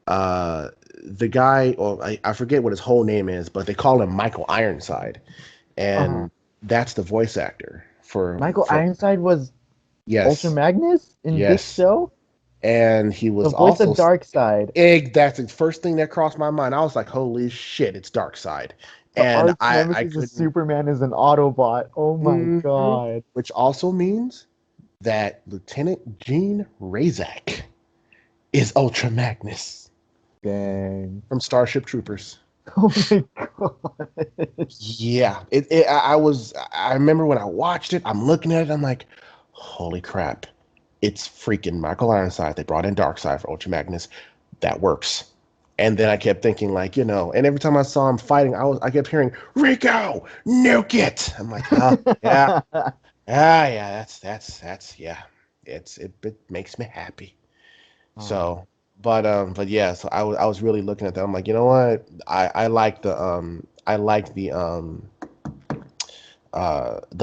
Uh, the guy, or I forget what his whole name is, but they call him Michael Ironside, Uh-huh. and that's the voice actor Michael for Ironside was Ultra yes, Magnus in this yes, show. and he The was voice also of Darkseid, That's the first thing that crossed my mind. I was like, "Holy shit, it's Darkseid," the and arch I nemesis of couldn't. Superman is an Autobot. Oh my Mhm. god. Which also means that Lieutenant Gene Razak is Ultra Magnus Dang. from Starship Troopers. Oh my god. Yeah, I remember when I watched it. I'm looking at it. I'm like, "Holy crap, it's freaking Michael Ironside. They brought in Darkseid for Ultra Magnus. That works." And then I kept thinking, like, and every time I saw him fighting, I kept hearing, "Rico, nuke it!" I'm like, "Huh, yeah, yeah, that's yeah, it makes me happy." Oh, So, but yeah, so I was really looking at that. I'm like, you know what? I like the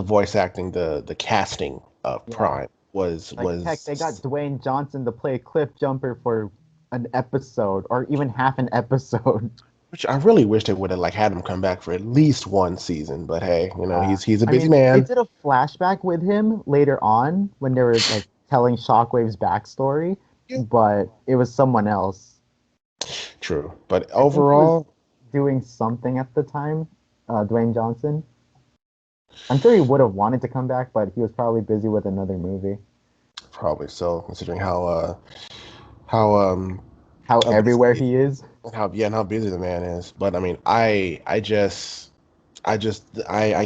voice acting, the casting of yeah. Prime was Like heck, was they got Dwayne Johnson to play Cliff Jumper for an episode or even half an episode. which I really wish they would have like had him come back for at least one season. But hey, Yeah. he's a I busy mean, they man. did a flashback with him later on when they were like telling Shockwave's backstory, Yeah. but it was someone else. True, but I think he was overall, doing something at the time, Dwayne Johnson. I'm sure he would have wanted to come back, but he was probably busy with another movie. probably so, considering how How how everywhere busy he is. and how busy the man is. But I mean, I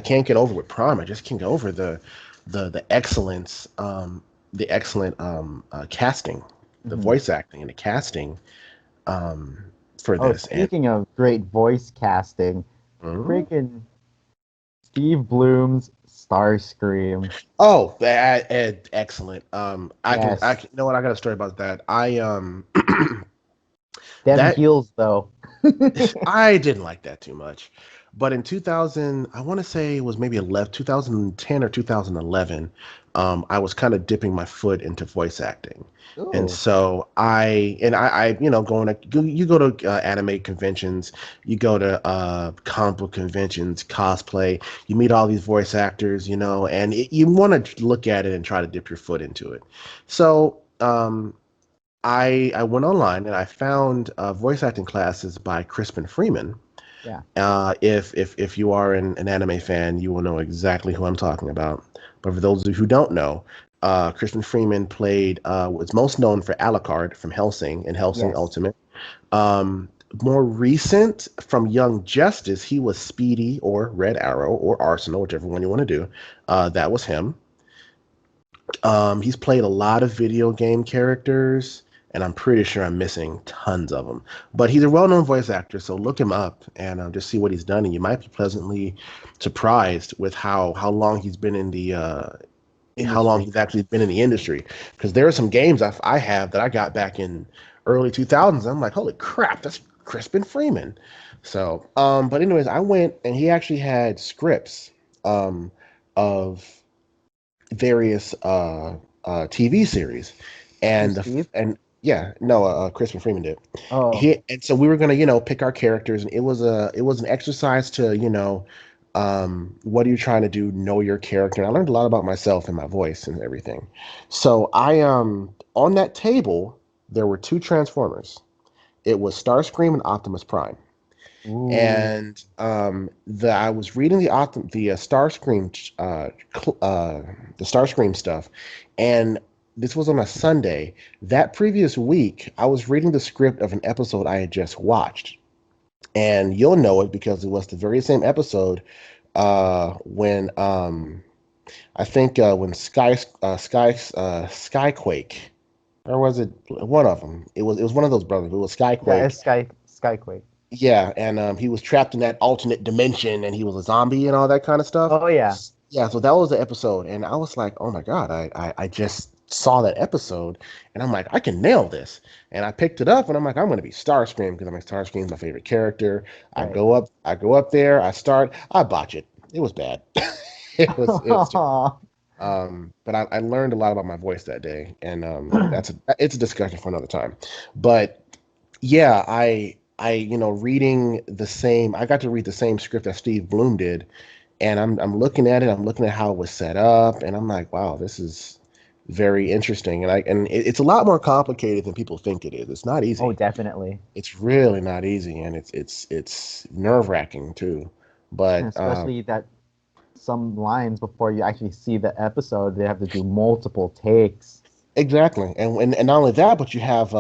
can't get over with Prime. I just can't get over the excellence, the excellent casting, the Hmm. voice acting and the casting um for Oh, this. And speaking of great voice casting, mhm. freaking Steve Bloom's Starscream. Oh, excellent. Yes. You know what? I got a story about that. Them That heels, though. I didn't like that too much. But in 2000, I want to say it was maybe 2010 or 2011, I was kind of dipping my foot into voice acting. And Oh, so going to, you go to anime conventions, you go to comic book conventions, cosplay, you meet all these voice actors, and you want to look at it and try to dip your foot into it. So, I went online and I found voice acting classes by Crispin Freeman. yeah. If you are an anime fan, you will know exactly who I'm talking about. But for those of you who don't know, Crispin Freeman was most known for Alucard from Hellsing and Hellsing Yes. Ultimate. Um, More recent from Young Justice, he was Speedy or Red Arrow or Arsenal, whichever one you want to do. That was him. He's played a lot of video game characters, and I'm pretty sure I'm missing tons of them. But he's a well-known voice actor, so look him up and just see what he's done, and you might be pleasantly surprised with how long he's been how long industry. he's actually been in the industry. Because there are some games I have that I got back in early 2000s. I'm like, holy crap, that's Crispin Freeman. So, but anyways, I went and he actually had scripts of various TV series, Who, and Steve? and yeah, no, Crispin Freeman did. Oh, He and so we were gonna pick our characters, and it was an exercise to what are you trying to do? Know your character. And I learned a lot about myself and my voice and everything. So I on that table there were two Transformers. It was Starscream and Optimus Prime. ooh, And I was reading the Starscream the Starscream stuff, and this was on a Sunday. That previous week, I was reading the script of an episode I had just watched, and you'll know it because it was the very same episode when I think when Skyquake, or was it one of them? It was one of those brothers. It was yeah, Skyquake. it's Skyquake. Yeah, and he was trapped in that alternate dimension, and he was a zombie and all that kind of stuff. Oh yeah, Yeah, so that was the episode, and I was like, oh my god, I just saw that episode, and I'm like, I can nail this, and I picked it up, and I'm like, I'm gonna be Starscream because I'm like Starscream's my favorite character. right. I go up there, I botch it. It was bad. It was terrible. But I learned a lot about my voice that day, and it's a discussion for another time. But yeah, reading the same. I got to read the same script that Steve Bloom did, and I'm looking at it. I'm looking at how it was set up, and I'm like, wow, this is very interesting. It's a lot more complicated than people think it is. It's not Oh, easy. definitely. It's really not easy, and it's nerve wracking too. And But especially that some lines before you actually see the episode, they have to do multiple takes. exactly, and not only that, but you have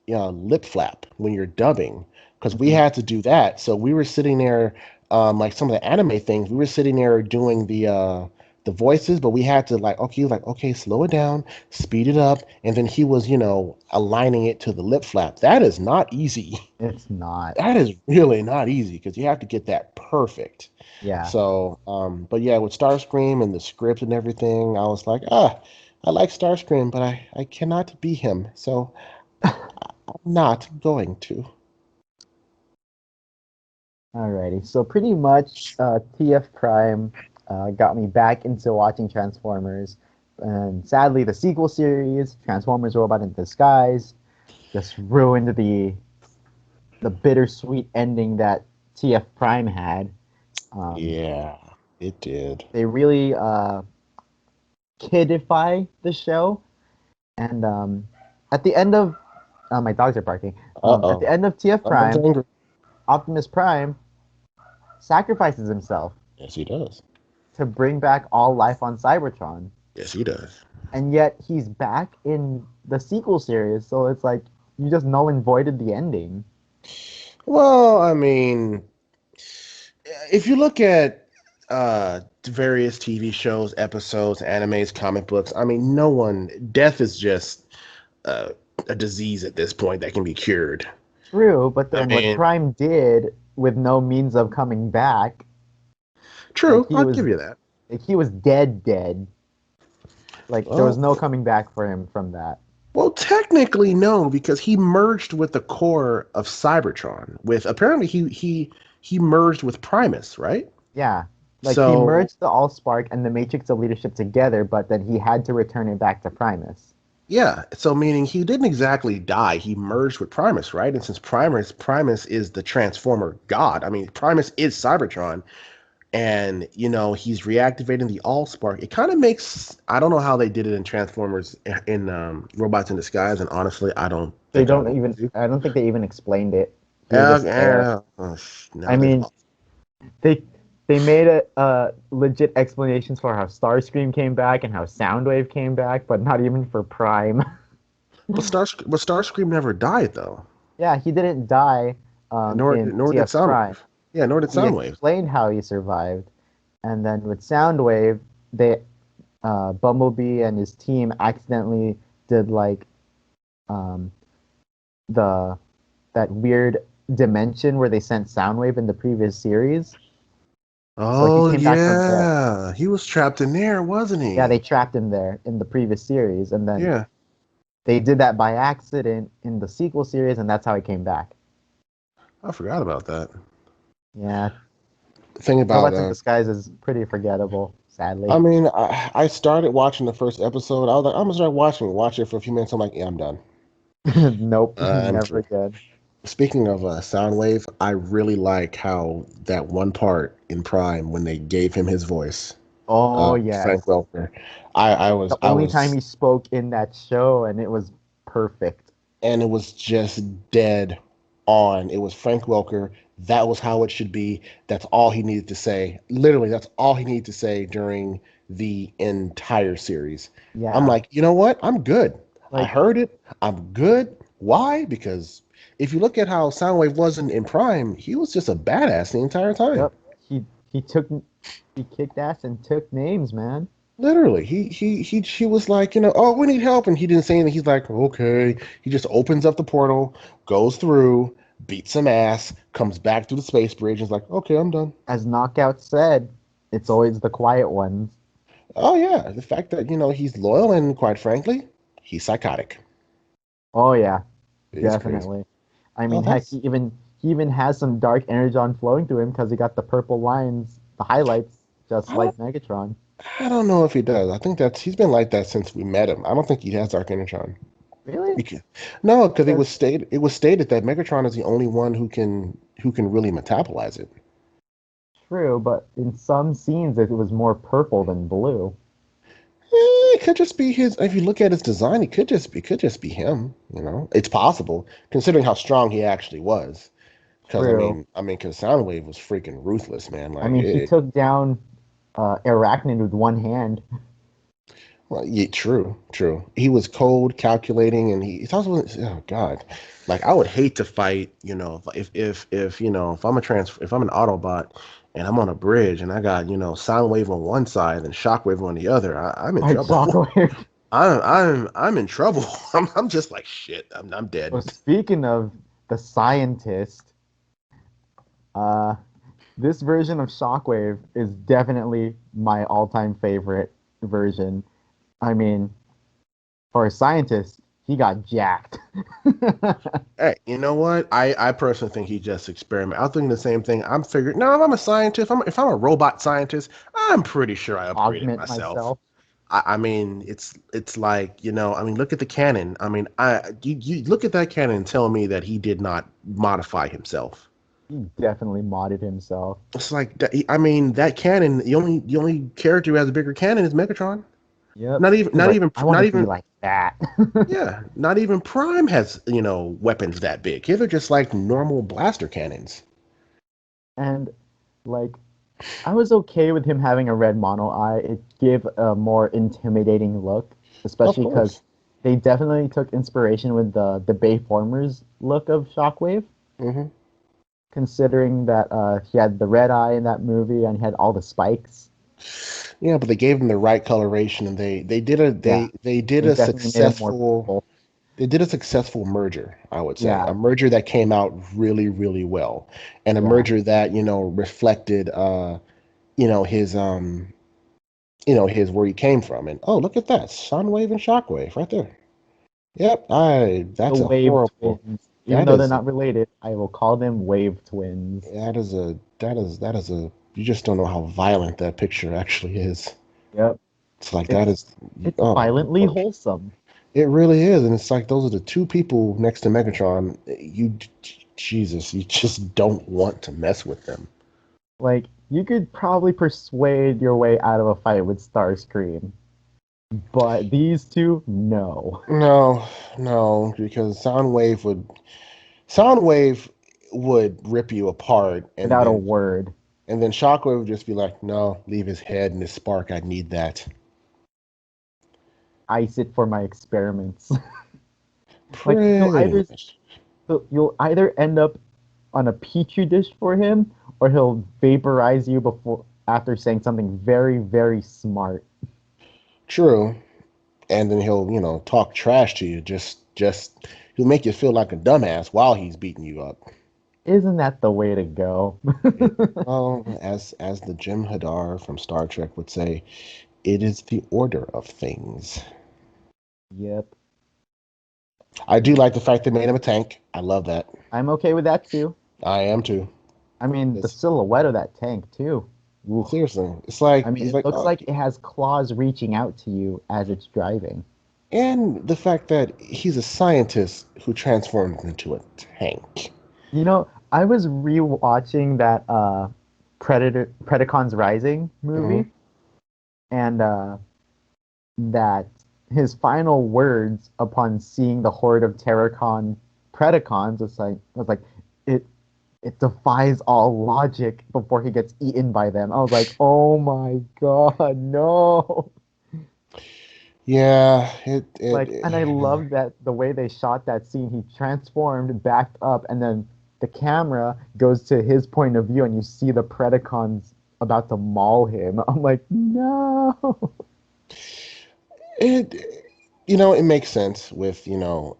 lip flap when you're dubbing because we Mhm. had to do that. So we were sitting there, like some of the anime things. We were sitting there doing the voices, but we had to okay, slow it down, speed it up, and then he was aligning it to the lip flap. That is not easy. It's not. That is really not easy because you have to get that perfect. Yeah. So, but yeah, with Starscream and the script and everything, I was like, I like Starscream, but I cannot be him. So I'm not going to. Alrighty. So pretty much, TF Prime got me back into watching Transformers, and sadly, the sequel series, Transformers: Robot in Disguise, just ruined the bittersweet ending that TF Prime had. Um, Yeah, it did. they really kidify the show, and at the end of my dogs are barking. At the Uh-oh. end of TF Someone's Prime, angry. Optimus Prime sacrifices himself Yes, he does. to bring back all life on Cybertron, Yes, he does. and yet he's back in the sequel series. So it's like you just null and voided the ending. Well, I mean, if you look at various TV shows, episodes, animes, comic books, I mean, death is just uh, a disease at this point that can be cured. True, but I then what mean, Prime did with no means of coming back, like true, I'll give you that. he was dead. Like there was Well, no coming back for him from that. well, technically no, because he merged with the core of Cybertron. With apparently he merged with Primus, right? Yeah. Like he So merged the Allspark and the Matrix of Leadership together, but then he had to return it back to Primus. yeah, so meaning he didn't exactly die. He merged with Primus, right? And since Primus is the Transformer god. I mean, Primus is Cybertron, and he's reactivating the Allspark. It kind of makes I don't know how they did it in Transformers in Robots in Disguise, and honestly, I don't They think I don't want even to. I don't think they even explained it. He was just there. I Now they've mean, lost. they they made legit explanations for how Starscream came back and how Soundwave came back, but not even for Prime. But Starscream never died though, Yeah, he didn't die in nor did TF Prime. Soundwave. Yeah, nor did He Soundwave. explained how he survived, and then with Soundwave, they Bumblebee and his team accidentally did like um, the that weird dimension where they sent Soundwave in the previous series, So he Oh came back from there. yeah, he was trapped in there, wasn't Yeah, they he? trapped him there in the previous series, and then Yeah, they did that by accident in the sequel series, and that's how he came back. I forgot about that. Yeah, The thing about Robots in Disguise is pretty forgettable, I sadly. mean, I started watching the first episode. I was like, I'm gonna start watch it for a few minutes. I'm like, yeah, I'm done. Nope, I'm never through. again. Speaking of Soundwave, I really like how that one part in Prime when they gave him his voice, Oh Frank yes, Welker. I the was I only time was he spoke in that show, and it was perfect. and it was just dead on. It was Frank Welker. That was how it should be. That's all he needed to say. Literally, that's all he needed to say during the entire series. I'm Yeah, like, you know what? I'm good. I like heard it. I'm good. Why? Because if you look at how Soundwave was in Prime, he was just a badass the entire time. yep, he took he kicked ass and took names, man. Literally, he was like, oh, we need help, and he didn't say anything. He's like, okay. He just opens up the portal, goes through, beats some ass, comes back through the space bridge, and is like, okay, I'm done. As Knockout said, it's always the quiet ones. Oh yeah, the fact that he's loyal and quite frankly, he's psychotic. Oh yeah, It's crazy. definitely. I Oh, mean, heck, that's he even has some dark energy on flowing through him because he got the purple lines, the highlights, just I don't like Megatron. I don't know if he does. I think he's been like that since we met him. I don't think he has Dark Energon. Really? Because, no, because Because it was stated that Megatron is the only one who can really metabolize it. true, but in some scenes it was more purple than blue. It could just be his. If you look at his design, it could just be him. It's possible considering how strong he actually was. Because True. because Soundwave was freaking ruthless, man. I Like, mean, he took down Arachnid with one hand. well, yeah, true, true. He was cold, calculating, and he also oh god, like I would hate to fight. If if I'm an Autobot and I'm on a bridge and I got Soundwave on one side and Shockwave on the other, I'm in Like trouble. Shockwave. I'm in trouble. I'm just like shit. I'm Well, dead. speaking of the scientist, uh, this version of Shockwave is definitely my all-time favorite version. I mean, for a scientist, he got jacked. Hey, you know what? I personally think he just experiment. I was thinking the same thing. I'm figuring. No, if I'm a scientist, if I'm a robot scientist, I'm pretty sure I upgraded Augment myself. myself. It's like look at the cannon. You look at that cannon and tell me that he did not modify himself. He definitely modded himself. It's like that cannon. The only character who has a bigger cannon is Megatron. Yep. Not even He was not like, even I want not to be even like that. yeah. Not even Prime has weapons that big. Here they're just like normal blaster cannons. And like, I was okay with him having a red mono eye. It gave a more intimidating look, Of especially because course. they definitely took inspiration with the Bayformers look of Shockwave, Hmm. considering that he had the red eye in that movie and he had all the spikes. Yeah, but they gave them the right coloration, and Yeah, they did they a definitely made him more successful purple. merger, I would say. Yeah, A merger that came out really, really well. And a yeah. merger that, reflected his his where he came from. And oh, look at that. Soundwave and Shockwave right there. Yep, The that's a Wave horrible twins. Even that though they're is not related, I will call them Wave twins. that is a you just don't know how violent that picture actually is. Yep. It's like that It's is it's oh violently Lord. wholesome. It really is, and it's like those are the two people next to Megatron. Jesus, you just don't want to mess with them. Like, you could probably persuade your way out of a fight with Starscream, but these two, no. No, no, because Soundwave would rip you apart, and Without a then word. Shockwave would just be like, "No, leave his head and his spark. I need that." Ice it for my experiments. Like, Pretty much. you'll either end up on a petri dish for him, or he'll vaporize you before after saying something very, very smart. True, and then he'll talk trash to you. Just he'll make you feel like a dumbass while he's beating you up. Isn't that the way to go? Well, as the Jim Hadar from Star Trek would say, it is the order of things. Yep. I do like the fact they made him a tank. I love that. I'm okay with that too. I am too. I mean, the It's, silhouette of that tank too. Oof. seriously, it's I like mean, he's it like, looks oh, like it has claws reaching out to you as it's driving. and the fact that he's a scientist who transformed into a tank. You know, I was rewatching that Predacons Rising Hmm. movie, and that his final words upon seeing the horde of Terracon Predacons was like it it defies all logic before he gets eaten by them. I was like, oh my god, no. Yeah, Like, and I love that the way they shot that scene. He transformed, backed up, and then the camera goes to his point of view, and you see the Predacons about to maul him. I'm like, no. it it makes sense with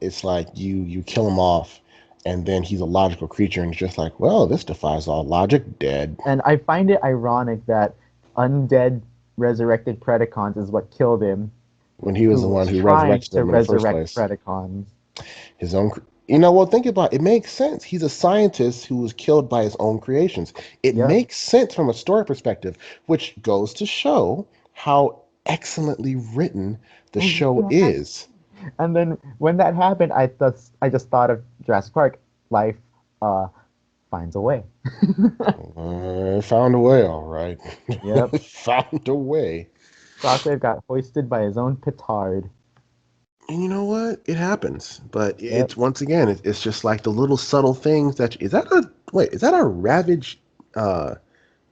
it's like you kill him off, and then he's a logical creature, and it's just like, well, this defies all logic, dead. And I find it ironic that undead resurrected Predacons is what killed him, When he was who the one was who trying resurrected to them in the first resurrect place. Predacons. His own, well, think about it. It makes sense. He's a scientist who was killed by his own creations. It Yep. makes sense from a story perspective, which goes to show how excellently written the show Exactly. is. And then when that happened, I just thought of Jurassic Park. Life uh finds a way. Found a way, all right. Yep. Found a way. Shockwave got hoisted by his own petard. And you know what? It happens. But Yep. it's once again, it's just like the little subtle things that is that a Ravage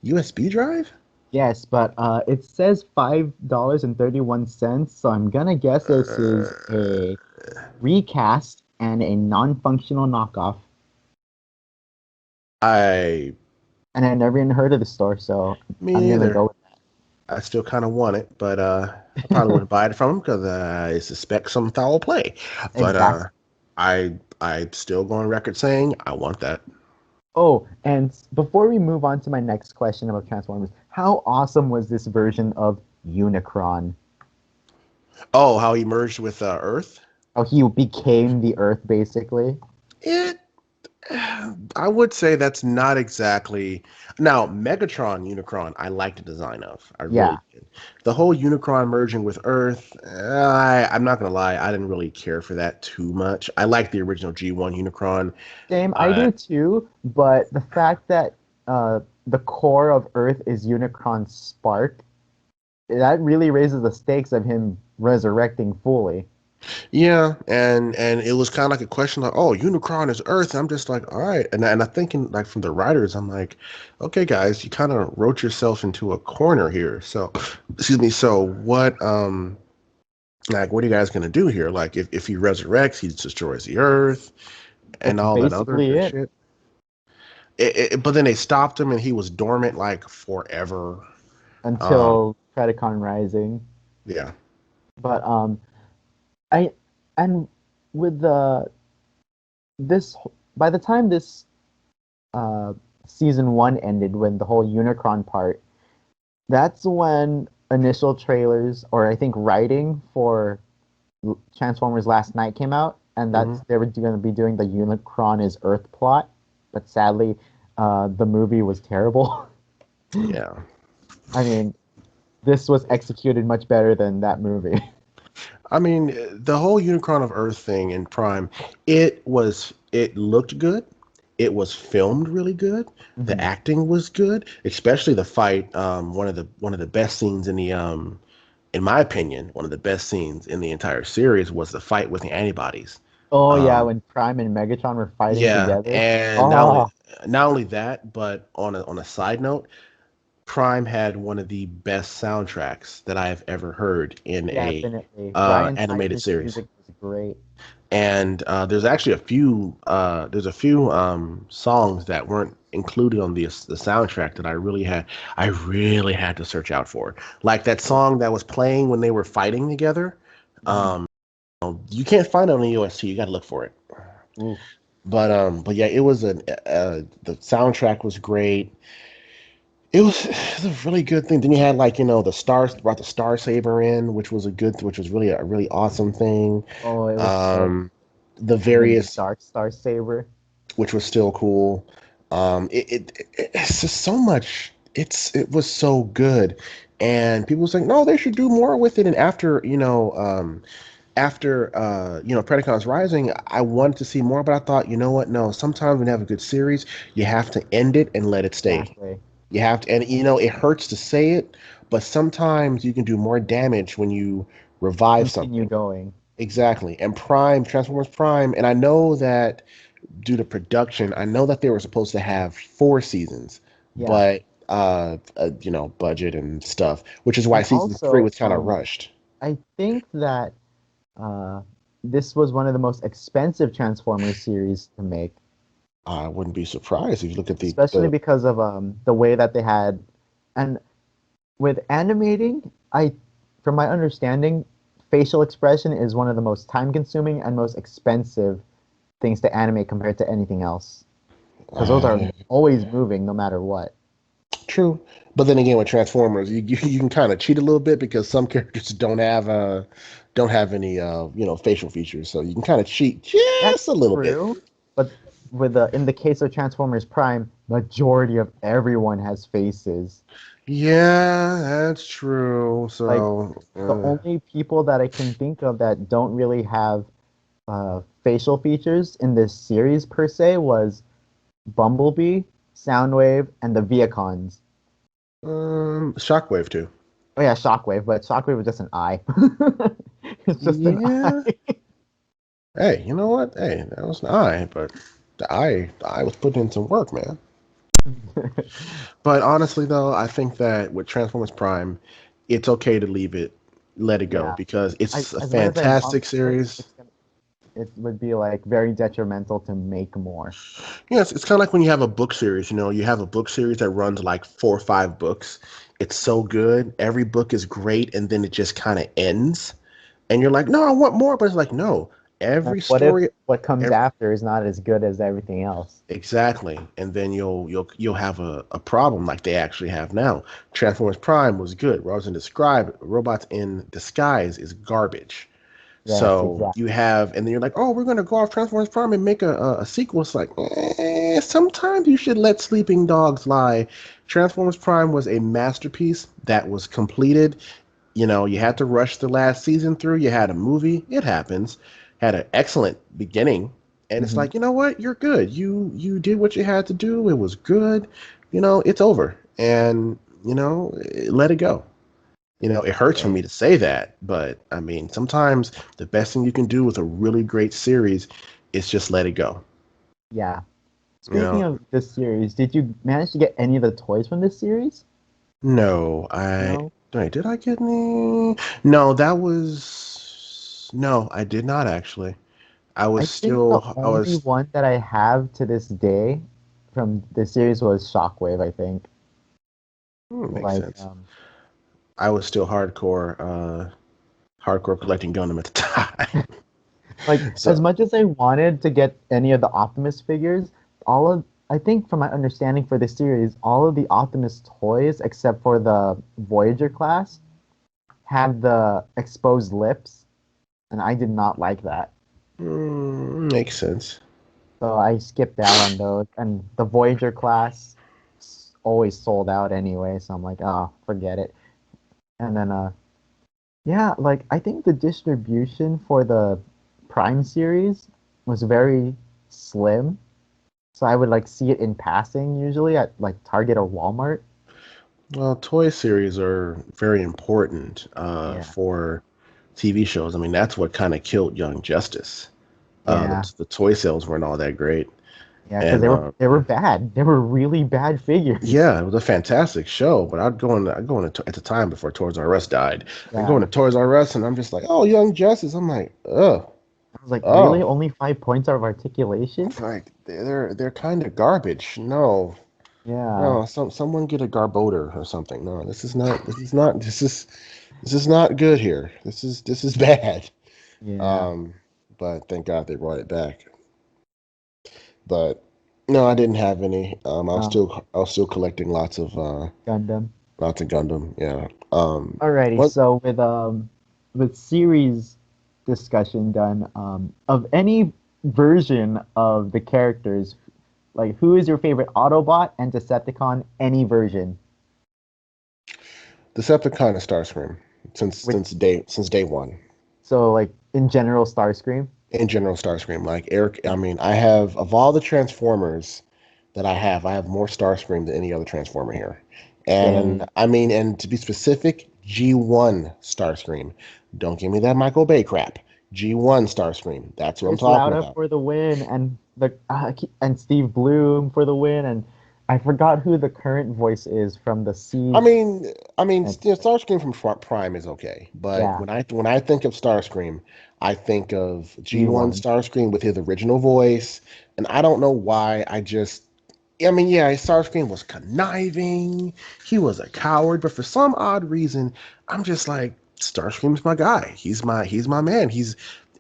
USB drive? Yes, but it says $5.31, so I'm gonna guess this is Uh, a recast and a non-functional knockoff. I And I never even heard of the store, so Me I'm gonna neither. go I still kind of want it, but I probably with wouldn't buy it from him because I suspect some foul play. But exactly. I still go on record saying I want that. Oh, and before we move on to my next question about Transformers, how awesome was this version of Unicron? Oh, how he merged with Earth? How he became the Earth, basically. It I would say that's not exactly. Now, Megatron Unicron, I like the design of. I Yeah, really did. The whole Unicron merging with Earth, I'm not gonna lie, I didn't really care for that too much. I like the original G1 Unicron. same. I Uh, do too, but the fact that the core of Earth is Unicron's spark, that really raises the stakes of him resurrecting fully. yeah, and it was kind of like a question like, oh, Unicron is Earth. And I'm just like, all right, and I thinking like from the writers, I'm like, okay, guys, you kind of wrote yourself into a corner here. So, excuse me. So what? Like, what are you guys gonna do here? Like, if he resurrects, he destroys the Earth and That's all that other basically good it shit. But then they stopped him, and he was dormant like forever. Um, until Predacon Rising. yeah. But I and with the this by the time this uh season one ended, when the whole Unicron part, that's when initial trailers, or I think writing for Transformers Last Night came out, and Hmm. that's they were going to be doing the Unicron is Earth plot, but sadly, the movie was terrible. Yeah. I mean, this was executed much better than that movie. I mean, the whole Unicron of Earth thing in Prime, it looked good. It was filmed really good. The Mhm. acting was good, especially the fight. One of the best scenes in my opinion, one of the best scenes in the entire series was the fight with the antibodies. Oh yeah, Um, when Prime and Megatron were fighting yeah, together. and Oh, not only that, but on a side note, Prime had one of the best soundtracks that I have ever heard in a definitely. Brian animated Tyler's series. music was great. And there's actually a few songs that weren't included on the soundtrack that I really had to search out for. Like that song that was playing when they were fighting together. Mhm. You can't find it on the OST. You got to look for it. Oof. But yeah, it was the soundtrack was great. It was a really good thing. Then you had like the stars brought the Star Saber in, which was really a really awesome thing. Oh, it was so. Um, the And then the various, Dark Star Saber. which was still cool. It's just so much. It was so good, and people saying no, they should do more with it. And after Predacon's Rising, I wanted to see more, but I thought, you know what? No, sometimes when you have a good series, you have to end it and let it stay. Exactly. You have to, and it hurts to say it, but sometimes you can do more damage when you revive Continue something. going. Exactly. And Transformers Prime, and I know that due to production, I know that they were supposed to have 4 seasons, Yeah. but budget and stuff, which is why And season 3 also, was kind of rushed. I think that uh, this was one of the most expensive Transformers series to make, I wouldn't be surprised if you look at especially the because of the way that they had, and with animating, from my understanding, facial expression is one of the most time-consuming and most expensive things to animate compared to anything else, because those are uh, always moving no matter what. true. But then again, with Transformers, you can kind of cheat a little bit because some characters don't have any facial features, so you can kind of cheat just That's a little bit. true, but in the case of Transformers Prime, majority of everyone has faces. Yeah, that's true. Like So, the only people that I can think of that don't really have facial features in this series per se was Bumblebee, Soundwave, and the Viacons. Shockwave too. Oh yeah, Shockwave, but Shockwave was just an eye. It's just an Yeah. eye. Hey, you know what? Hey, that was an eye, but the eye was putting in some work, man. But honestly, though, I think that with Transformers Prime, it's okay to let it go Yeah, because I it's a as much as I want fantastic more, series. it would be like very detrimental to make more. Yeah, it's kind of like when you have a book series. You have a book series that runs like 4 or 5 books. It's so good. Every book is great, and then it just kind of ends. And you're like, no, I want more. But it's like, no, And every what if story, what comes every, after is not as good as everything else? exactly. And then you'll have a problem like they actually have now. Transformers Prime was good. Robots in Disguise is garbage. Yes, So you exactly. have, and then you're like, oh, we're gonna go off Transformers Prime and make a sequel. It's like, sometimes you should let sleeping dogs lie. Transformers Prime was a masterpiece that was completed. You had to rush the last season through. You had a movie. It happens. Had an excellent beginning, and it's Hmm. like, you know what? You're good. You did what you had to do. It was good. It's over, and let it go. It hurts for Exactly. me to say that, but I mean, sometimes the best thing you can do with a really great series is just let it go. Yeah. You Speaking know, of this series, did you manage to get any of the toys from this series? no, No. wait, did I get any? No, no, I did not actually. I think the I only was, one that I have to this day from the series was Shockwave, I think. makes Like, sense. I was still hardcore collecting Gundam at the time. like as So, much as I wanted to get any of the Optimus figures, I think from my understanding for the series, all of the Optimus toys except for the Voyager class had the exposed lips, and I did not like that. makes sense. So I skipped out on those. And the Voyager class always sold out anyway, so I'm like, oh, forget it. And then yeah, like I think the distribution for the Prime series was very slim. So I would like see it in passing usually at like Target or Walmart. Well, toy series are very important Yeah. for TV shows. I mean, that's what kind of killed Young Justice. Yeah. The toy sales weren't all that great, Yeah, because and they were bad. They were really bad figures. yeah, it was a fantastic show. But I'd go into at the time before Toys R Us died. I go into Yeah. Toys R Us and I'm just like, oh, Young Justice. I'm like, I was like, really? oh, Only 5 points of articulation? it's like they're kind of garbage. No, Yeah. no, someone get a Garboder or something. No, this is not good here. This is bad. Yeah. Um, but thank God they brought it back. But no, I didn't have any. Um, I was still collecting Gundam. lots of Gundam. Yeah. Alrighty, What so with series discussion done, of any version of the characters, like who is your favorite Autobot and Decepticon, any version? Decepticon and Starscream Which since day one. so like in general Starscream? In general, Starscream. Like Eric, I mean, I have of all the Transformers that I have more Starscream than any other Transformer here. And Same. I mean, and to be specific, G1 Starscream. Don't give me that Michael Bay crap. G1 Starscream. That's what I'm Chris talking Lauda about. for the win, and and Steve Bloom for the win, and I forgot who the current voice is from the I Siege. mean, And Starscream from Prime is okay, but yeah, when I think of Starscream, I think of G1 G1. Starscream with his original voice, and I don't know why. I mean, yeah, Starscream was conniving, he was a coward, but for some odd reason, I'm just like Starscream's my guy. He's my man. He's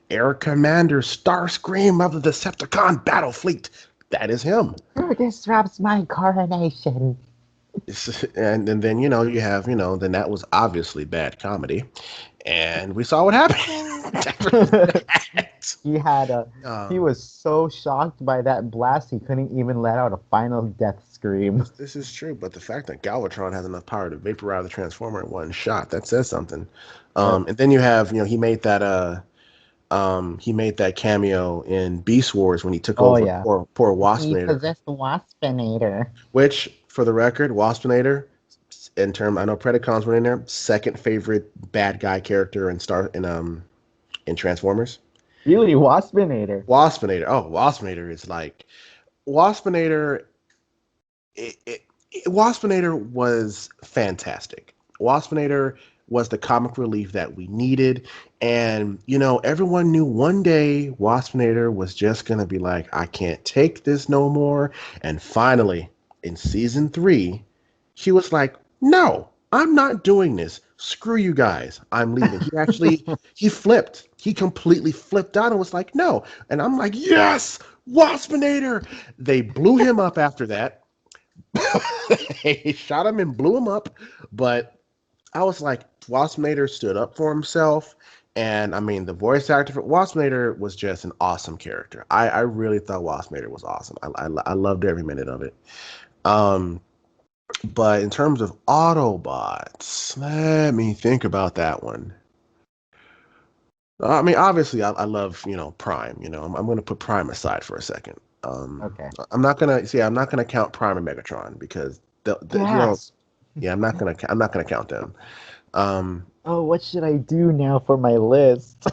Air Commander Starscream of the Decepticon Battle Fleet. That is him. Who disrupts my coronation? And then you have then that was obviously bad comedy, and we saw what happened after that. He had a he Um, was so shocked by that blast he couldn't even let out a final death scream. this is true, but the fact that Galvatron has enough power to vaporize the Transformer in one shot, that says something. Yep. And then you have he made that cameo in Beast Wars when he took Oh over yeah. poor He Waspinator, possessed the Waspinator. which for the record, Waspinator I know Predacons were in there. Second favorite bad guy character in Transformers. Really, Waspinator. Waspinator is like Waspinator. It, it, Waspinator was fantastic. Waspinator was the comic relief that we needed, and everyone knew one day Waspinator was just gonna be like, I can't take this no more. And finally, in season 3, he was like, no, I'm not doing this. Screw you guys. I'm leaving. He flipped. He completely flipped out and was like, no. And I'm like, yes, Waspinator. They blew him up after that. They shot him and blew him up. But I was like, Waspinator stood up for himself. And I mean, the voice actor for Waspinator was just an awesome character. I really thought Waspinator was awesome. I loved every minute of it. Um, but in terms of Autobots, let me think about that one. I mean, obviously, I love Prime. I'm going to put Prime aside for a second. Okay. I'm not gonna count Prime and Megatron because Yes. yeah, I'm not gonna count them. Um, Oh, what should I do now for my list?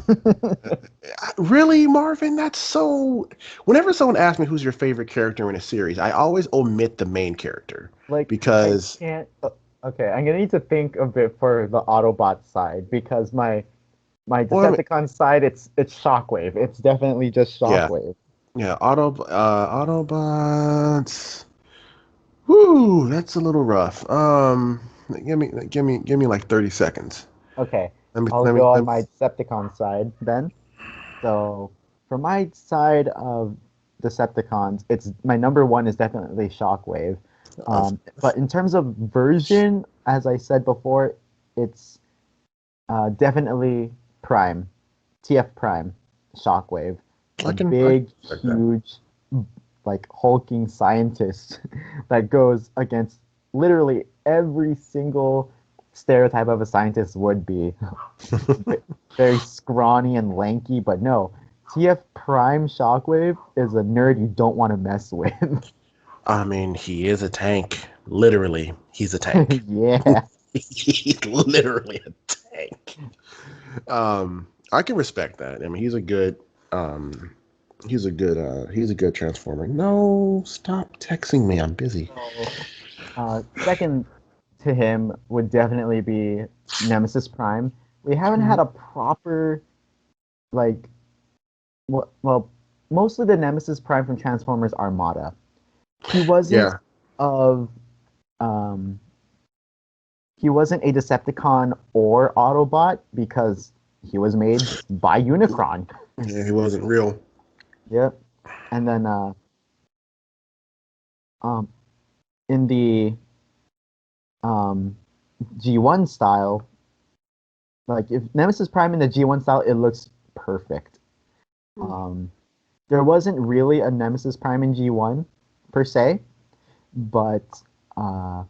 really, Marvin, that's so. Whenever someone asks me who's your favorite character in a series, I always omit the main character Like, I because can't. Okay, I'm gonna need to think a bit for the Autobot side because my well, I mean, Decepticon side, it's Shockwave. It's definitely just yeah, Shockwave. yeah, Autobots. Whoo, that's a little rough. Give me like 30 seconds. Okay, Let me I'll let me go let on me. my Decepticon side then. So for my side of Decepticons, it's my number one is definitely Shockwave. Of But in terms of version, as I said before, it's definitely Prime, TF Prime, Shockwave, the I can big, respect that. huge, like hulking scientist that goes against literally every single stereotype of a scientist would be. Very scrawny and lanky, but no, TF Prime Shockwave is a nerd you don't want to mess with. I mean, he is a tank. Literally, he's a tank. Yeah. He's literally a tank. I can respect that. I mean, um, he's a good transformer. No, stop texting me. I'm busy. So, second to him would definitely be Nemesis Prime. We haven't had a proper like well, mostly the Nemesis Prime from Transformers Armada. He wasn't Yeah, of um he wasn't a Decepticon or Autobot because he was made by Unicron. yeah, he wasn't real. Yep. And then um, in the um, G1 style, like if Nemesis Prime in the G1 style, it looks perfect. Um, there wasn't really a Nemesis Prime in G1 per se, but uh,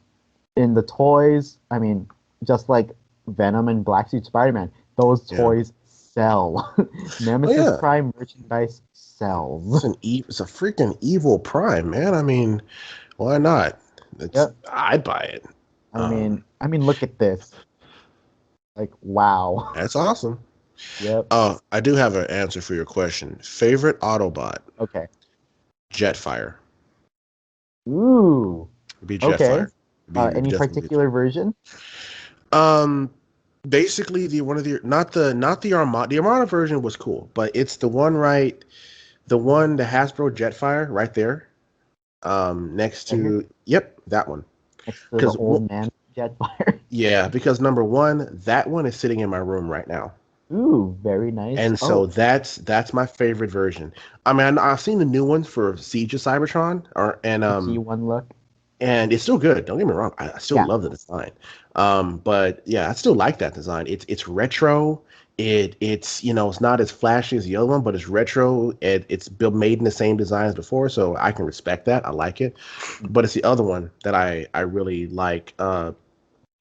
in the toys, I mean, just like Venom and Black Suit Spider-Man, those Yeah. toys sell. Oh Nemesis yeah. Prime merchandise sells. It's a freaking evil prime, man. I mean, why not? Yep. I'd buy it. I mean, look at this. Like, wow. That's awesome. Yep. I do have an answer for your question. Favorite Autobot? Okay. Jetfire. Ooh. It'd be Okay. Jetfire. It'd be Any definitely. particular version? Um, basically the one of the not the Armada. The Armada version was cool, but it's the one the one the Hasbro Jetfire right there. Next Right here, to yep, that one. next to the Because old man Jetfire. yeah, because number one, that one is sitting in my room right now. Ooh, very nice. And so Oh, that's my favorite version. I mean, I've seen the new ones for Siege of Cybertron, the G1 look. and it's still good. Don't get me wrong, I still Yeah. love the design. But yeah, I still like that design. It's retro. It's it's not as flashy as the other one, but it's retro. It's built made in the same design as before, so I can respect that. I like it. But it's the other one that I really like.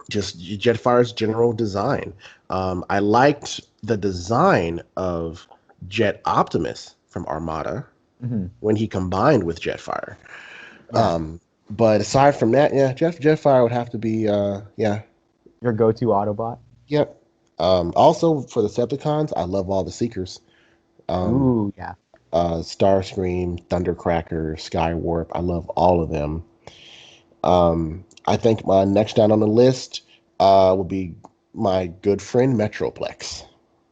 Just Jetfire's general design. I liked the design of Jet Optimus from Armada Hmm. when he combined with Jetfire. Yeah. Um, but aside from that, yeah, Jetfire would have to be yeah, Your go-to Autobot. yep. Also for the Decepticons, I love all the Seekers. Um, Ooh, yeah. Starscream, Thundercracker, Skywarp. I love all of them. I think my next down on the list would be my good friend Metroplex.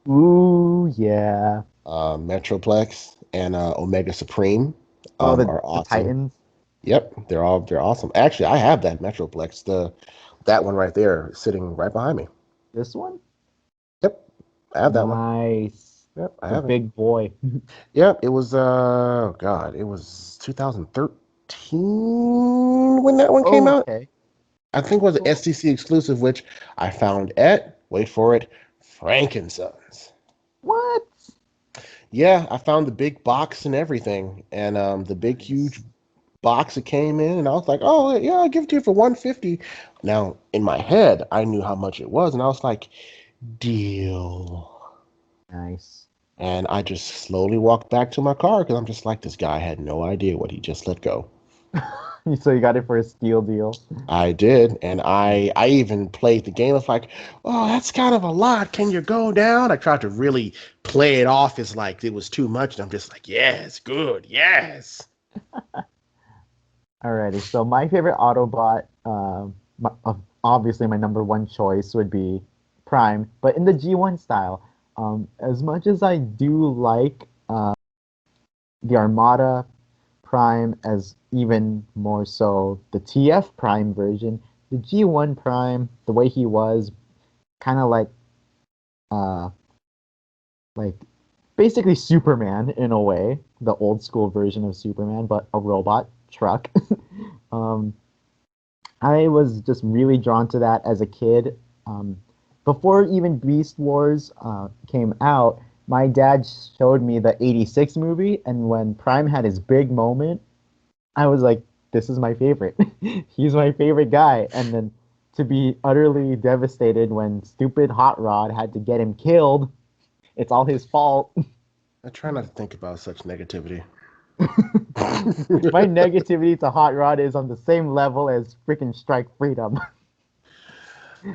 Ooh, yeah. Metroplex and Omega Supreme Oh, are the awesome. Titans. Yep, they're awesome. Actually, I have that Metroplex, that one right there, sitting right behind me. This one? Yep, I have that one. Nice. Yep, I The have it. big boy. Yep, it was oh God, it was 2013 when that one came out. Okay. I think it was an Cool. STC exclusive, which I found at wait for it, Frankensons. What? Yeah, I found the big box and everything, and the big huge Nice. box that came in, and I was like, oh yeah, I'll give it to you for 150. Now in my head, I knew how much it was, and I was like, deal. Nice. And I just slowly walked back to my car because I'm just like, this guy had no idea what he just let go. So you got it for a steal deal. I did, and Nice. I even played the game. I was like, "Oh, that's kind of a lot. Can you go down?" I tried to really play it off as like it was too much, and I'm just like, "Yes, good, yes." Alrighty. So my favorite Autobot, obviously my number one choice would be Prime, but in the G1 style. As much as I do like the Armada Prime, as even more so the TF Prime version, the G1 Prime, the way he was, kind of uh like basically Superman in a way, the old school version of Superman, but a robot truck. um, I was just really drawn to that as a kid. Um, before even Beast Wars came out, my dad showed me the '86 movie, and when Prime had his big moment, I was like, "This is my favorite. He's my favorite guy." And then to be utterly devastated when stupid Hot Rod had to get him killed, it's all his fault. I try not to think about such negativity. My negativity to Hot Rod is on the same level as freaking Strike Freedom.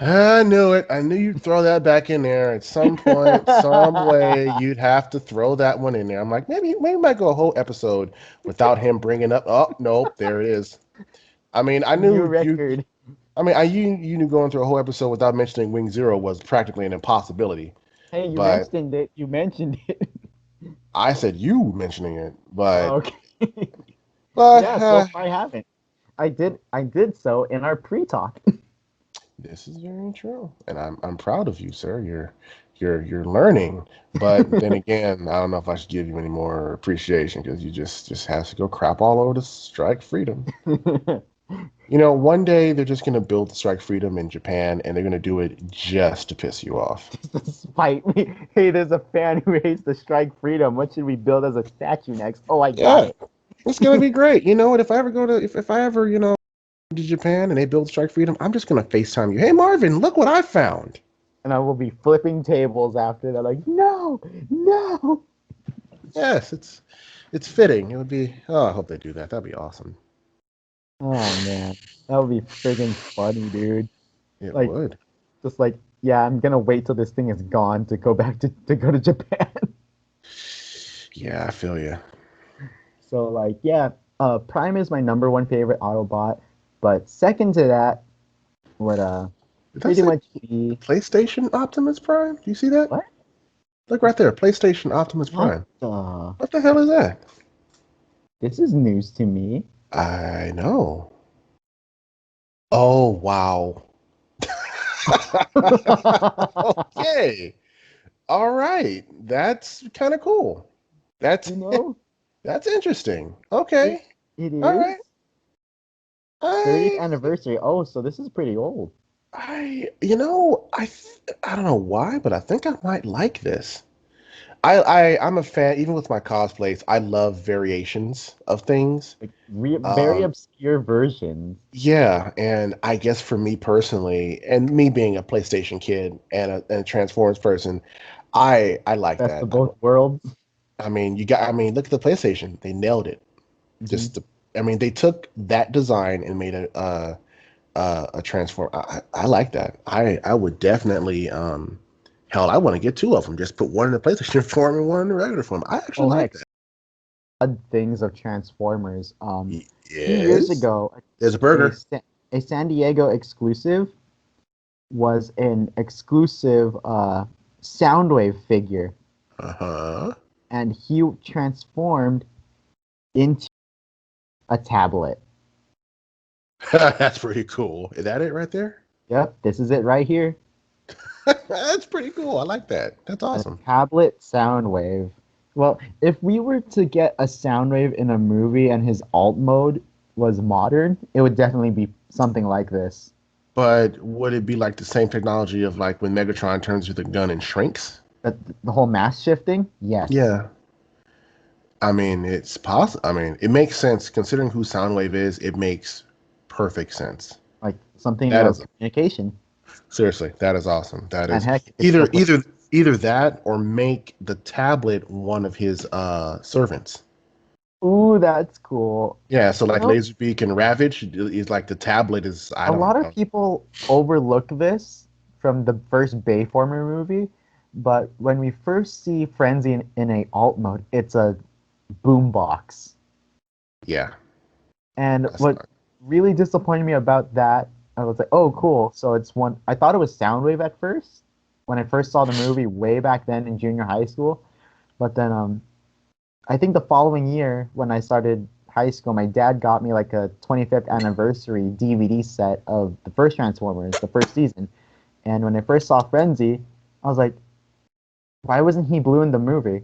I knew it. I knew you'd throw that back in there at some point, some way. You'd have to throw that one in there. I'm like, maybe we might go a whole episode without him bringing up. Oh, nope, there it is. I mean, I New knew you. record. I mean, you knew going through a whole episode without mentioning Wing Zero was practically an impossibility. Hey, you But mentioned it. You mentioned it. I said you mentioning it. Oh, But okay. but Yeah, so I haven't. I did so in our pre-talk. this is very true, and I'm proud of you, sir. you're learning. But then again, I don't know if I should give you any more appreciation because you just has to go crap all over the Strike Freedom. You know, one day they're just gonna build the Strike Freedom in Japan, and they're gonna do it just to piss you off. Despite me, hey, there's a fan who hates the Strike Freedom. What should we build as a statue next? Oh, I got Yeah, it. it's gonna be great. You know what? If I ever go to if I ever to Japan and they build Strike Freedom, I'm just gonna FaceTime you. Hey Marvin, look what I found. And I will be flipping tables after that. Like, no, no. Yes, it's fitting. It would be. Oh, I hope they do that. That'd be awesome. Oh man, that would be friggin' funny, dude. It Like, would. just like, yeah, I'm gonna wait till this thing is gone to go back to go to Japan. Yeah, I feel you. So like, yeah, Prime is my number one favorite Autobot, but second to that would Did that pretty say much be PlayStation Optimus Prime? Do you see that? what? Look right there, PlayStation Optimus What Prime. the? What the hell is that? This is news to me. I know. Oh wow. Okay. All right. That's kind of cool. That's You know, that's interesting. it, Okay. it All is right. 30th I anniversary. Oh, so this is pretty old. I don't know why, but I think I might like this. I'm a fan, even with my cosplays, I love variations of things. Like very Um, obscure versions. yeah, and I guess for me personally, and me being a PlayStation kid and a Transformers person, I like Best that. of both worlds. I mean, look at the PlayStation. They nailed it. Hmm. Just the, I mean, they took that design and made a transform. I like that. I would definitely hell, I want to get two of them. Just put one in the PlayStation form and one in the regular form. I actually Oh like heck, that. odd things of Transformers. A few years Yes. ago, There's a a burger. Sa- a San Diego exclusive was an exclusive Soundwave figure, Uh-huh. and he transformed into a tablet. That's pretty cool. Is that it right there? Yep, this is it right here. That's pretty cool. I like that. That's A awesome. tablet Soundwave. Well, if we were to get a Soundwave in a movie and his alt mode was modern, it would definitely be something like this. But would it be like the same technology of like when Megatron turns to the gun and shrinks? But the whole mass shifting, yes. Yeah. I mean, it's possible. I mean, it makes sense considering who Soundwave is. It makes perfect sense. Like something That of is communication. seriously, that is awesome. That And is heck, if it's either supposed. either either that or make the tablet one of his servants. Ooh, that's cool. Yeah, so You like know, Laserbeak and Ravage is like the tablet is I a don't lot of know. people overlook this from the first Bayformer movie, but when we first see Frenzy in a alt mode, it's a boombox. Yeah, And that's what really disappointed me about that, I was like, oh, cool. So it's one. I thought it was Soundwave at first when I first saw the movie way back then in junior high school. But then I think the following year when I started high school, my dad got me like a 25th anniversary DVD set of the first Transformers, the first season. And when I first saw Frenzy, I was like, why wasn't he blue in the movie?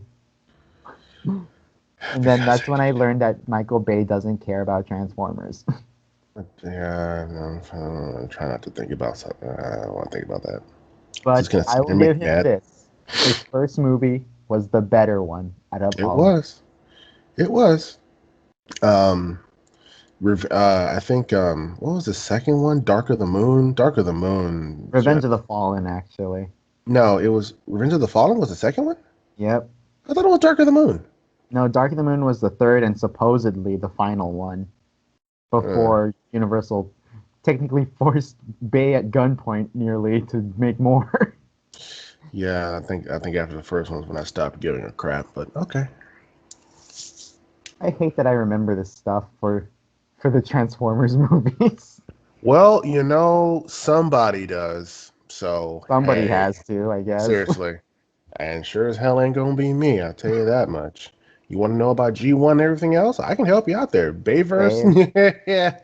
And then because that's when I learned that Michael Bay doesn't care about Transformers. yeah, no, I'm trying not to think about something. I don't want to think about that. It's But just gonna I sit will there and make give me him mad. this. His first movie was the better one out of It all of them. was. It was. Um, I think what was the second one? Dark of the Moon. Dark of the Moon. Revenge of the Fallen, actually. No, it was Revenge of the Fallen was the second one? Yep. I thought it was Dark of the Moon. No, Dark of the Moon was the third and supposedly the final one Uh, before Universal technically forced Bay at gunpoint nearly to make more. yeah, I think after the first one was when I stopped giving a crap, but okay. I hate that I remember this stuff for the Transformers movies. Well, somebody does. So, Somebody hey, has to, I guess. seriously. And sure as hell ain't gonna be me, I'll tell you that much. You want to know about G1 and everything else? I can help you out there. Bayverse? Same.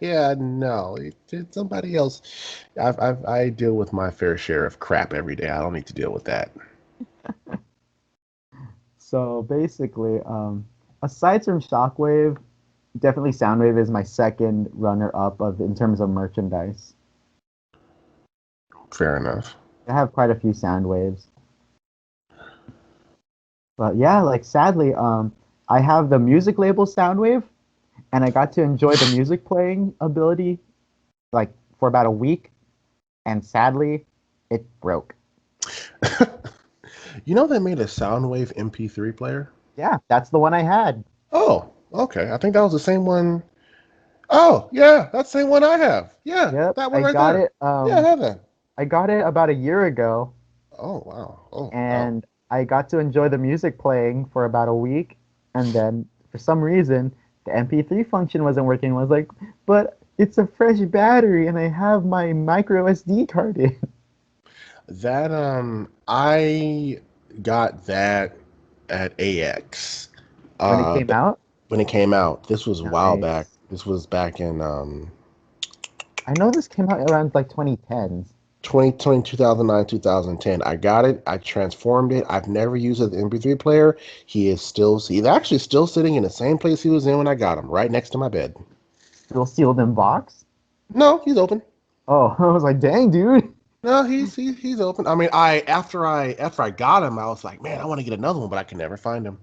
Yeah, no. It's somebody else. I deal with my fair share of crap every day. I don't need to deal with that. So basically, aside from Shockwave, definitely Soundwave is my second runner-up of in terms of merchandise. Fair enough. I have quite a few Soundwaves. But yeah, like sadly, I have the music label Soundwave, and I got to enjoy the music playing ability like for about a week, and sadly, it broke. You know they made a Soundwave MP3 player? Yeah, that's the one I had. Oh, okay. I think that was the same one. Oh, yeah, that's the same one I have. Yeah, Yep, that one I right got there. it. Yeah, I have that. I got it about a year ago, Oh, wow. Oh, wow. and I got to enjoy the music playing for about a week, and then for some reason the MP3 function wasn't working. I was like, but it's a fresh battery, and I have my micro SD card in. That I got that at AX. When it came out. When it came out. This was a while back. Nice. This was back in I know this came out around like 2010s. 2020, 2009, 2010. I got it. I transformed it. I've never used an MP3 player. He's actually still sitting in the same place he was in when I got him, right next to my bed. Still sealed in box. No, he's open. Oh, I was like, dang, dude. No, he's open. I mean, after I got him, I was like, man, I want to get another one, but I can never find him.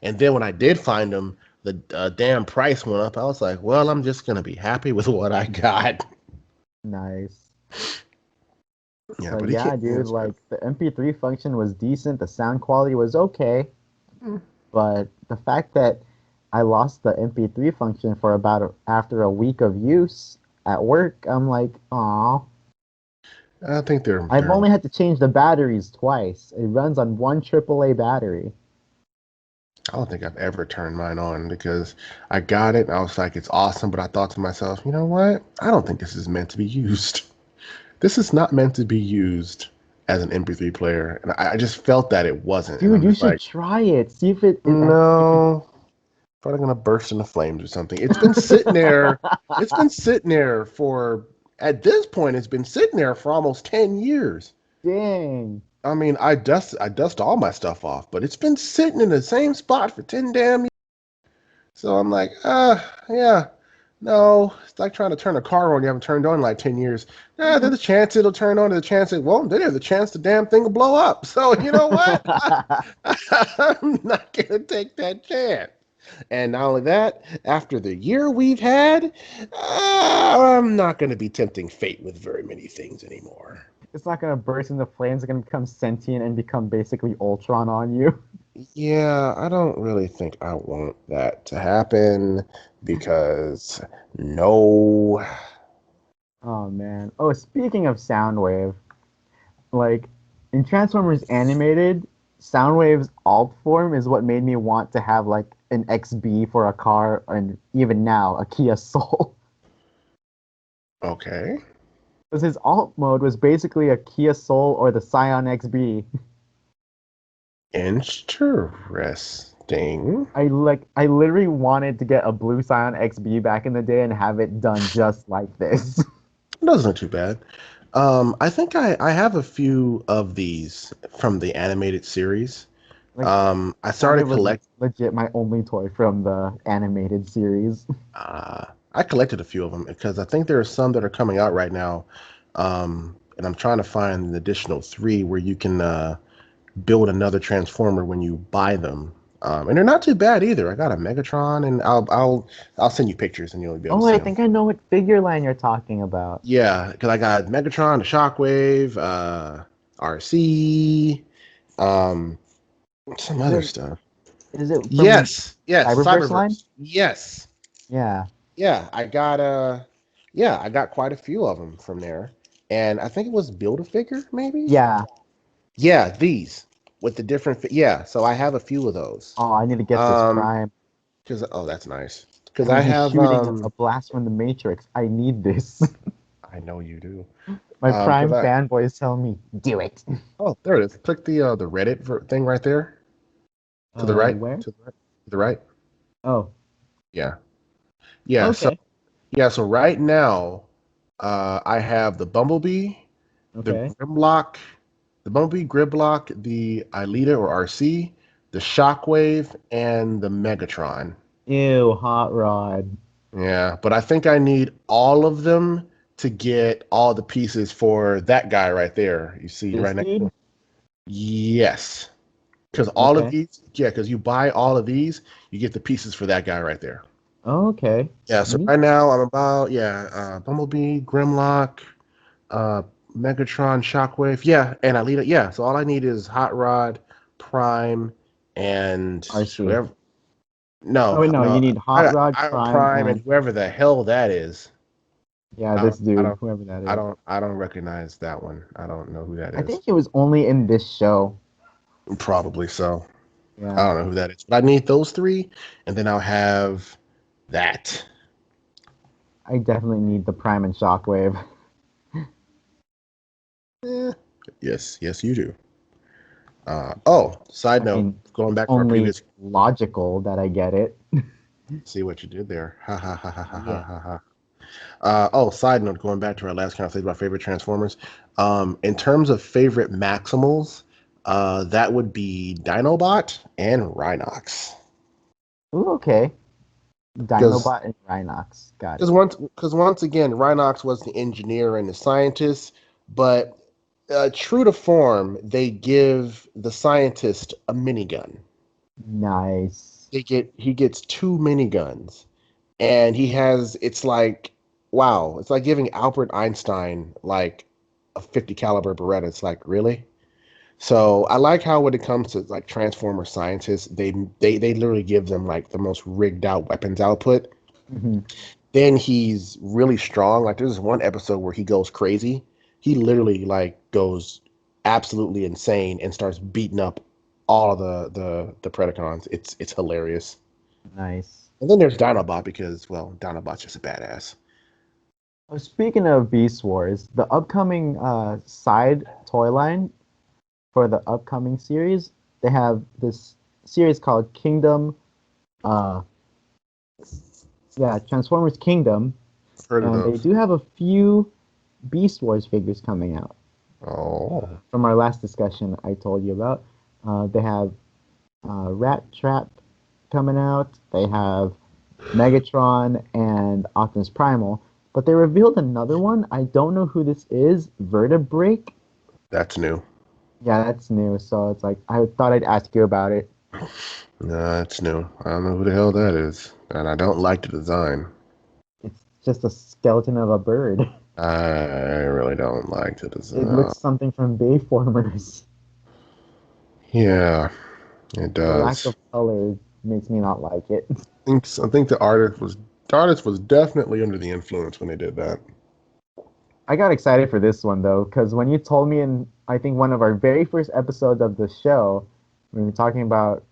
And then when I did find him, the damn price went up. I was like, well, I'm just gonna be happy with what I got. Nice. Yeah, But but he yeah, can't. dude, like the MP3 function was decent. The sound quality was okay. But the fact that I lost the MP3 function for after a week of use at work, I'm like, aw. I think I've they're only had to change the batteries twice. It runs on one AAA battery. I don't think I've ever turned mine on because I got it and I was like, it's awesome. But I thought to myself, you know what? I don't think this is meant to be used. This is not meant to be used as an MP3 player. And I just felt that it wasn't. And Dude, I'm you just should like, try it. See if you could. no, probably gonna burst into flames or something. It's been sitting there. It's been sitting there for, at this point, it's been sitting there for almost 10 years. Dang. I mean, I dust all my stuff off, but it's been sitting in the same spot for 10 damn years. So I'm like, yeah, no. It's like trying to turn a car on you haven't turned on in like 10 years. There's a chance it'll turn on, there's a chance it won't. Then there's a chance the damn thing will blow up. So you know what? I'm not gonna take that chance. And not only that, after the year we've had, I'm not gonna be tempting fate with very many things anymore. It's not gonna burst into flames. It's gonna become sentient and become basically Ultron on you. Yeah, I don't really think I want that to happen because no. Oh man. Oh, speaking of Soundwave, like in Transformers Animated, Soundwave's alt form is what made me want to have like an XB for a car, and even now a Kia Soul. Okay. Because his alt mode was basically a Kia Soul or the Scion XB. Interesting. I literally wanted to get a blue Scion XB back in the day and have it done just like this. Those aren't too bad. I think I have a few of these from the animated series. Like I started Soundwave was collect. legit my only toy from the animated series. Uh, I collected a few of them because I think there are some that are coming out right now, and I'm trying to find an additional three where you can build another transformer when you buy them. And they're not too bad either. I got a Megatron, and I'll send you pictures, and you'll be able to Oh, see I them. think I know what figure line you're talking about. Yeah, because I got Megatron, the Shockwave, RC, um, some Is other it stuff. is it from Yes, Cyberverse line? Cyberverse. Yes, Yeah. yeah. I got quite a few of them from there, and I think it was Build a Figure, maybe. Yeah. Yeah, these with the different. Yeah, so I have a few of those. Oh, I need to get this Um, Prime. because oh, that's nice. Because And I when he's have shooting a blast from the Matrix, I need this. I know you do. My Because Prime I fanboys tell me, do it. oh, there it is. Click the Reddit thing right there to the right, Where? to the right. Oh, Yeah, yeah. So okay. yeah, so right now, I have the Bumblebee, the Okay. Grimlock, the Bumblebee, Gridlock, the Aelita or RC, the Shockwave, and the Megatron. Ew, Hot Rod. Yeah, but I think I need all of them to get all the pieces for that guy right there. You see This right next to dude? him? Yes. Because all of Okay. these, yeah, because you buy all of these, you get the pieces for that guy right there. Okay. Yeah, so Neat. right now I'm about, Bumblebee, Grimlock, uh, Megatron, Shockwave, yeah, and Alita, yeah. So all I need is Hot Rod, Prime, and RC. whoever. Oh No, wait, no, no, you need Hot Rod, I Prime, Prime and and whoever the hell that is. yeah, I this don't, I dude, don't, whoever that is. I don't recognize that one. I don't know who that I is. think it was only in this show. Probably so. I Yeah, don't know who that is, but I need those three, and then I'll have that. I definitely need the Prime and Shockwave. Eh, yes, you do. Oh, side I note, mean, going it's back to our only previous, logical that I get it. see what you did there. Ha ha ha ha ha ha Yeah. ha ha. Side note, going back to our last conversation about favorite Transformers. In terms of favorite Maximals, that would be Dinobot and Rhinox. Ooh, okay. Because Dinobot and Rhinox. Got it. once again, Rhinox was the engineer and the scientist, but true to form, they give the scientist a minigun. Nice. He gets two miniguns, and he has it's like wow, it's like giving Albert Einstein like a 50 caliber Beretta. It's like really. So I like how when it comes to like Transformer scientists, they literally give them like the most rigged out weapons output. Hmm. Then he's really strong. Like there's one episode where he goes crazy. He literally like goes absolutely insane and starts beating up all of the Predacons. It's hilarious. Nice. And then there's Dinobot because well, Dinobot's just a badass. Oh, speaking of Beast Wars, the upcoming side toy line for the upcoming series, they have this series called Kingdom, uh, yeah, Transformers Kingdom, Heard of and they those? do have a few Beast Wars figures coming out. Oh, From our last discussion, I told you about. They have Rat Trap coming out. They have Megatron and Optimus Primal. But they revealed another one. I don't know who this is. Vertebrake. that's new. Yeah, that's new. So it's like I thought I'd ask you about it. No, that's new. I don't know who the hell that is, and I don't like the design. It's just a skeleton of a bird. I really don't like the It design. looks something from Bayformers. Yeah, it The lack does. of color makes me not like it. I think the artist was definitely under the influence when they did that. I got excited for this one though, because when you told me in I think one of our very first episodes of the show, when we were talking about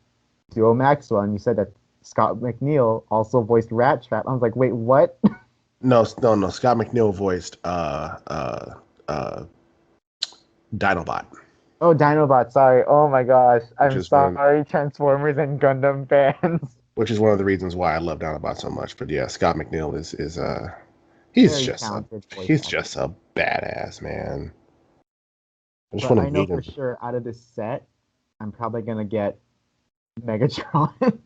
Duo Maxwell, and you said that Scott McNeil also voiced Rat Trap. I was like, wait, what? No. Scott McNeil voiced uh Dinobot, Oh, Dinobot. Sorry. Oh my gosh. which I'm is one sorry, Transformers and Gundam fans. which is one of the reasons why I love Dinobot so much. But yeah, Scott McNeil is he's Very just a talented voice he's actor. just a badass man. I just But want I to know meet for him. sure out of this set, I'm probably gonna get Megatron.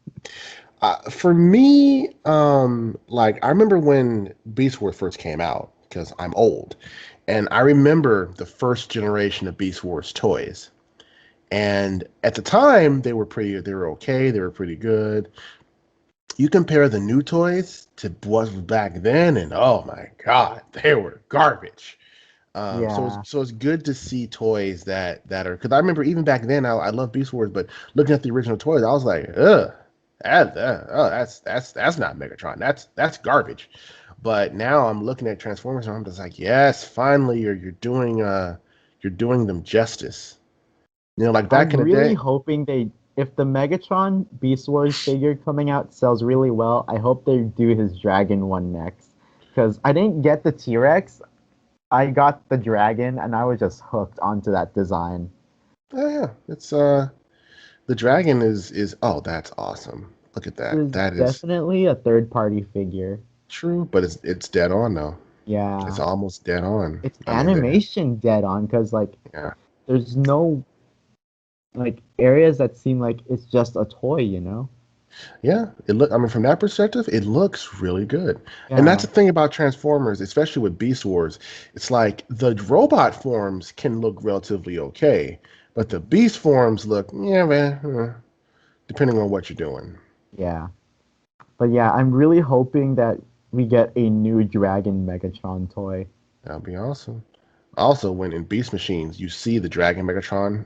For me, like I remember when Beast Wars first came out because I'm old, and I remember the first generation of Beast Wars toys. And at the time, they were okay, they were pretty good. You compare the new toys to what was back then, and oh my god, they were garbage. Yeah. So it's good to see toys that are because I remember even back then I love Beast Wars, but looking at the original toys, I was like, ugh, that's not Megatron. That's garbage. But now I'm looking at Transformers and I'm just like, yes, finally you're doing them justice. You know, like back I'm in the really day, hoping if the Megatron Beast Wars figure coming out sells really well, I hope they do his dragon one next. Because I didn't get the T Rex, I got the dragon, and I was just hooked onto that design. oh yeah, it's the dragon is oh that's awesome. Look at It that. is That is definitely a third party figure. true, but it's dead on though. It's Yeah. almost dead on. It's I mean, animation dead on, because, like, yeah. there's no like areas that seem like it's just a toy, you know? Yeah, it look. I mean, from that perspective, it looks really good. And that's Yeah, the thing about Transformers, especially with Beast Wars. It's like the robot forms can look relatively okay, but the Beast forms look, yeah, man, depending on what you're doing. yeah. But yeah, I'm really hoping that we get a new Dragon Megatron toy. That'll be awesome. Also, when in Beast Machines, you see the Dragon Megatron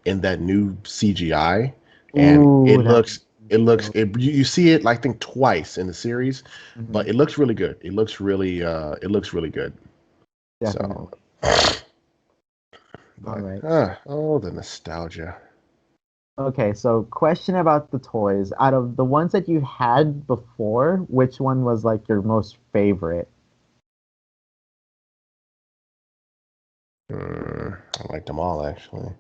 in that new CGI, and Ooh, that you see it, like, I think twice in the series, hmm but it looks really good. It looks really good. So, definitely. All but right. oh, the nostalgia. Okay, so question about the toys. Out of the ones that you had before, which one was like your most favorite? I liked them all actually.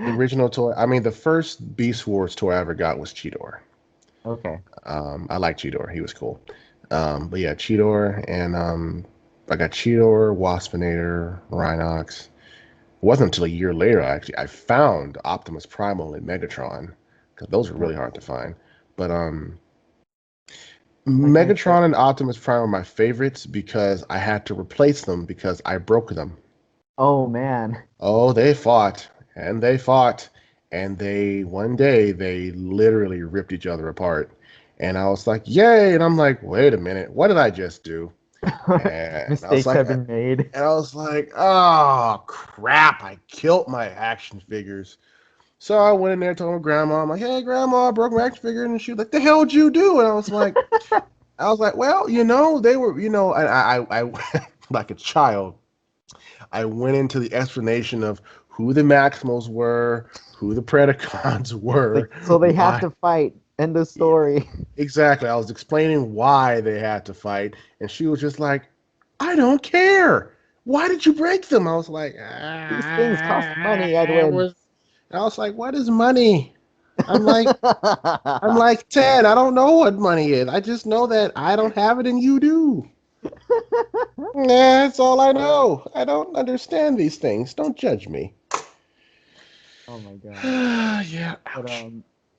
The original toy. I mean, the first Beast Wars toy I ever got was Cheetor. Okay. I like Cheetor. He was cool. But yeah, Cheetor and I got Cheetor, Waspinator, Rhinox. It wasn't until a year later I found Optimus Primal and Megatron because those were Yeah. really hard to find. But Like my first. Megatron and Optimus Prime are my favorites because I had to replace them because I broke them. Oh man. Oh, they fought and they fought and they one day they literally ripped each other apart. And I was like, "Yay!" And I'm like, "Wait a minute, what did I just do?" And I was Mistakes like, have been made. "Oh crap! I killed my action figures." So I went in there, told my grandma, I'm like, "Hey, grandma, I broke my action figure," and she was like, "The hell did you do?" And I was like, "Well, they were, like a child." I went into the explanation of who the Maximals were, who the Predacons Like, were, so they have why. to fight. End of Yeah, story. exactly. I was explaining why they had to fight, and she was just like, "I don't care. Why did you break them?" I was like, These things cost money, Edwin. I was like, "What is money?" I'm like, I'm like 10. I don't know what money is. I just know that I don't have it and you do. Nah, that's all I know. I don't understand these things. Don't judge me. Oh my god. Yeah, But ouch.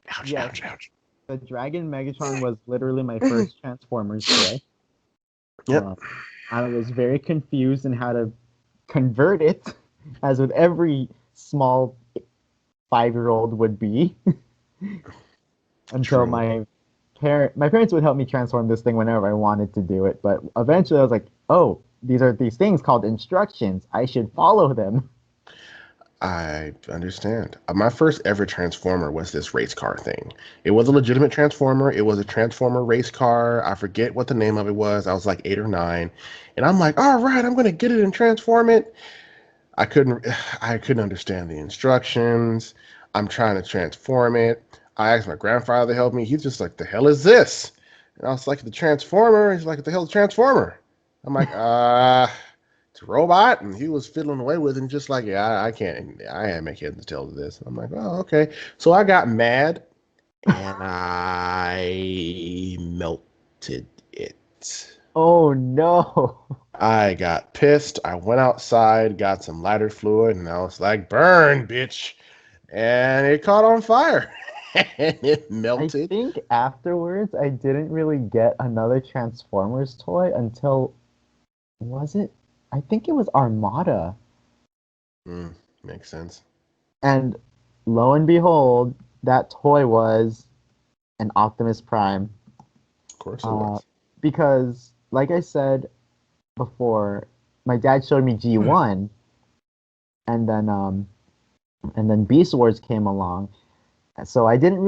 Ouch, yes, ouch, ouch. the Dragon Megatron was literally my first Transformers toy. Yep, Uh, I was very confused in how to convert it, as with every small 5-year-old would be, until true. my parents would help me transform this thing whenever I wanted to do it. But eventually, I was like, oh, these are these things called instructions. I should follow them. I understand. My first ever Transformer was this race car thing. It was a legitimate Transformer. It was a Transformer race car. I forget what the name of it was. I was like 8 or 9. And I'm like, all right, I'm going to get it and transform it. I couldn't I couldn't understand the instructions. I'm trying to transform it. I asked my grandfather to help me. He's just like, the hell is this? And I was like, the transformer. He's like, the hell is a transformer? I'm like, it's a robot. And he was fiddling away with it and just like, yeah, I can't make heads and tails of this. I'm like, oh, okay. So I got mad and I melted it. Oh no. I got pissed. I went outside, got some lighter fluid, and I was like, burn, bitch. And it caught on fire and it I melted. think afterwards I didn't really get another Transformers toy until was it? I think it was Armada. Mm, makes sense. And lo and behold, that toy was an Optimus Prime. Of course it Uh, was. because, like I said before, my dad showed me G1, and then Beast Wars came along. So I didn't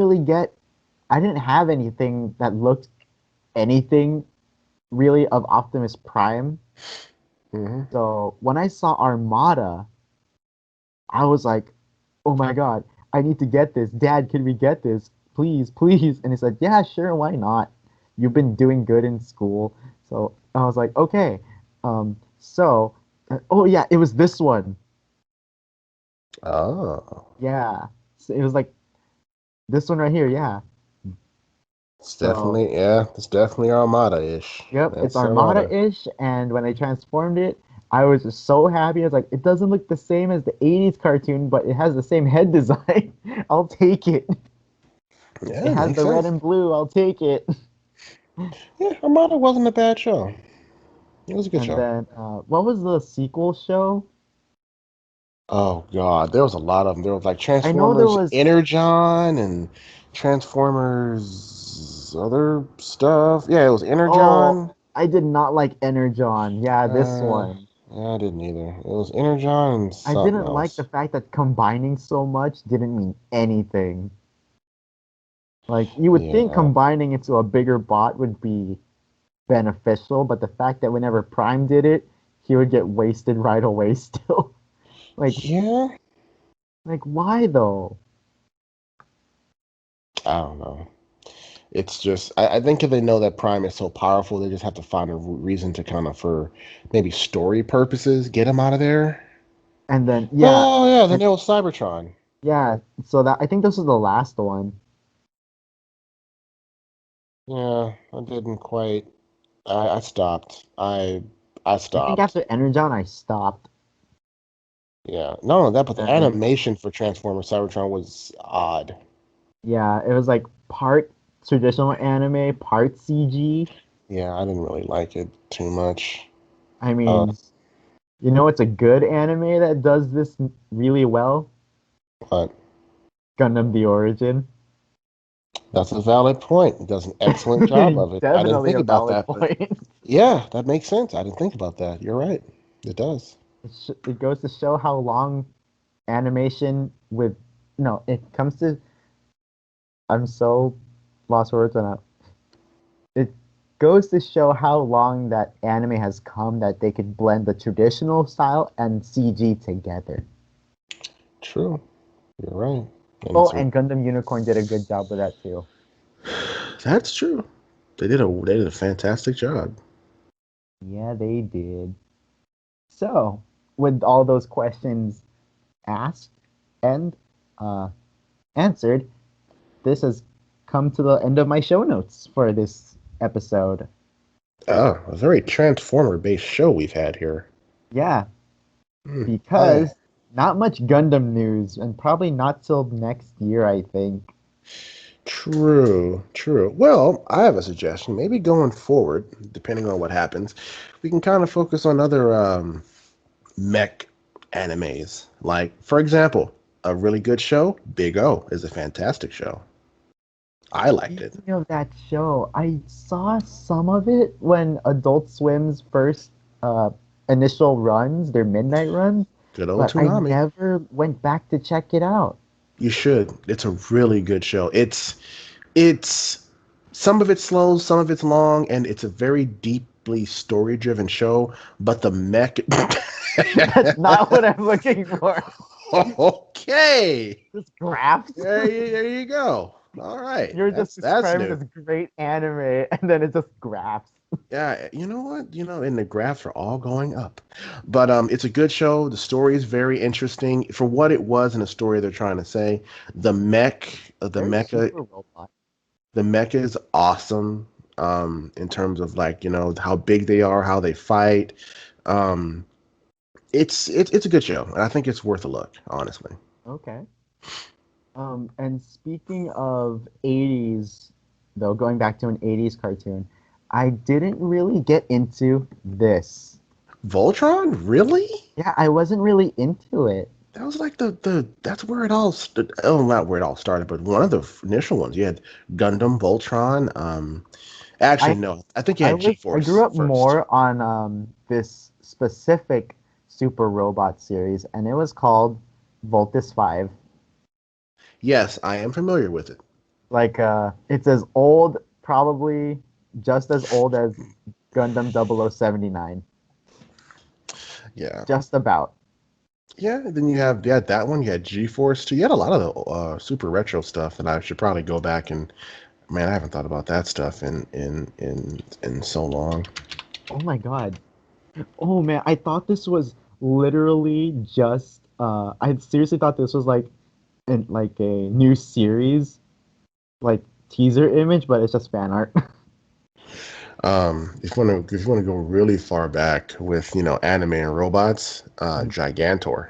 have anything that looked anything really of Optimus Prime. Hmm. So when I saw Armada, I was like, "Oh my God, I need to get this. Dad, can we get this? Please, please." And he said, "Yeah, sure, why not? You've been doing good in school." So I was like, "Okay." So, oh yeah, it was this one. Oh, Yeah. So it was like this one right here. Yeah. So, it's definitely Armada-ish. yep, it's That's Armada. Armada-ish. And when I transformed it, I was just so happy. I was like, it doesn't look the same as the 80s cartoon, but it has the same head design. I'll take it. It Yeah, it has makes the red sense. and blue. I'll take it. Yeah, Armada wasn't a bad show. It was a good And show. then, what was the sequel show? Oh God, there was a lot of them. There was like I know there Transformers was. Energon and Transformers other stuff. Yeah, it was Oh, Energon. I did not like Energon. Yeah, this Uh, one. yeah, I didn't either. It was Energon and I something didn't like the else. fact that combining so much didn't mean anything. Like, you would think Yeah, combining into a bigger bot would be beneficial, but the fact that whenever Prime did it, he would get wasted right away still. Like, yeah. why though? I don't know. It's just I think if they know that Prime is so powerful, they just have to find a reason to kind of for maybe story purposes get him out of there. And then, yeah, Oh yeah, then and there was Cybertron. yeah, so that I think this was the last one. Yeah, I didn't quite. I stopped. I I think stopped. after Energon, I stopped. Yeah, not only that, but the And animation for Transformers Cybertron was odd. yeah, it was like part traditional anime, part CG. Yeah, I didn't really like it too much. I Uh, mean, you know, it's a good anime that does this really well. but Gundam the Origin. that's a valid point. It does an excellent job of it. I didn't Definitely think a about valid that, but point. yeah, that makes sense. I didn't think about that. You're right. It does. It goes to show how long animation with no, it comes to I'm so lost for words on that. It goes to show how long that anime has come that they could blend the traditional style and CG together. True. You're right. And Oh, it's a and Gundam Unicorn did a good job with that too. that's true. They did a fantastic job. Yeah, they did. So, with all those questions asked and uh, answered, this has come to the end of my show notes for this episode. Oh, a very Transformer based show we've had here. Yeah, Hmm. I because not much Gundam news, and probably not till next year, I think. True, true. Well, I have a suggestion. Maybe going forward, depending on what happens, we can kind of focus on other mech animes. Like, for example, a really good show, Big O, is a fantastic show. I liked it. Speaking of that show, I saw some of it when Adult Swim's first uh, initial runs, their midnight runs, Good old but I Toonami. never went back to check it out. You should. It's a really good show. It's some of it's slow, some of it's long, and it's a very deeply story-driven show. But the mech. That's not what I'm looking for. Okay. Just graphs. There you go. All right. You're just That's describing new. this great anime, and then it's just graphs. Yeah, you know what? And the graphs are all going up. But it's a good show. The story is very interesting for what it was in the story they're trying to say. The mech, the Very mecha, super robot. the mecha is awesome. In terms of like how big they are, how they fight. Um, it's a good show, and I think it's worth a look. Honestly. Okay. And speaking of 80s, though, going back to an 80s cartoon, I didn't really get into this. Voltron, really? Yeah, I wasn't really into it. That was like the that's where it all oh, not where it all started, but one of the initial ones. You had Gundam, Voltron. Actually, I no, I think you I had was I grew G-Force up first. more on this specific super robot series, and it was called Voltus 5. Yes, I am familiar with it. Like it's as old, probably just as old as Gundam 0079. Yeah, Just about. yeah. Then you had that one. You had G-Force too. You had a lot of the super retro stuff that I should probably go back and man, I haven't thought about that stuff in so long. Oh my God. Oh man, I thought this was literally just I seriously thought this was like a new series, like teaser image, but it's just fan art. If you wanna go really far back with anime and robots, Mhm. Gigantor.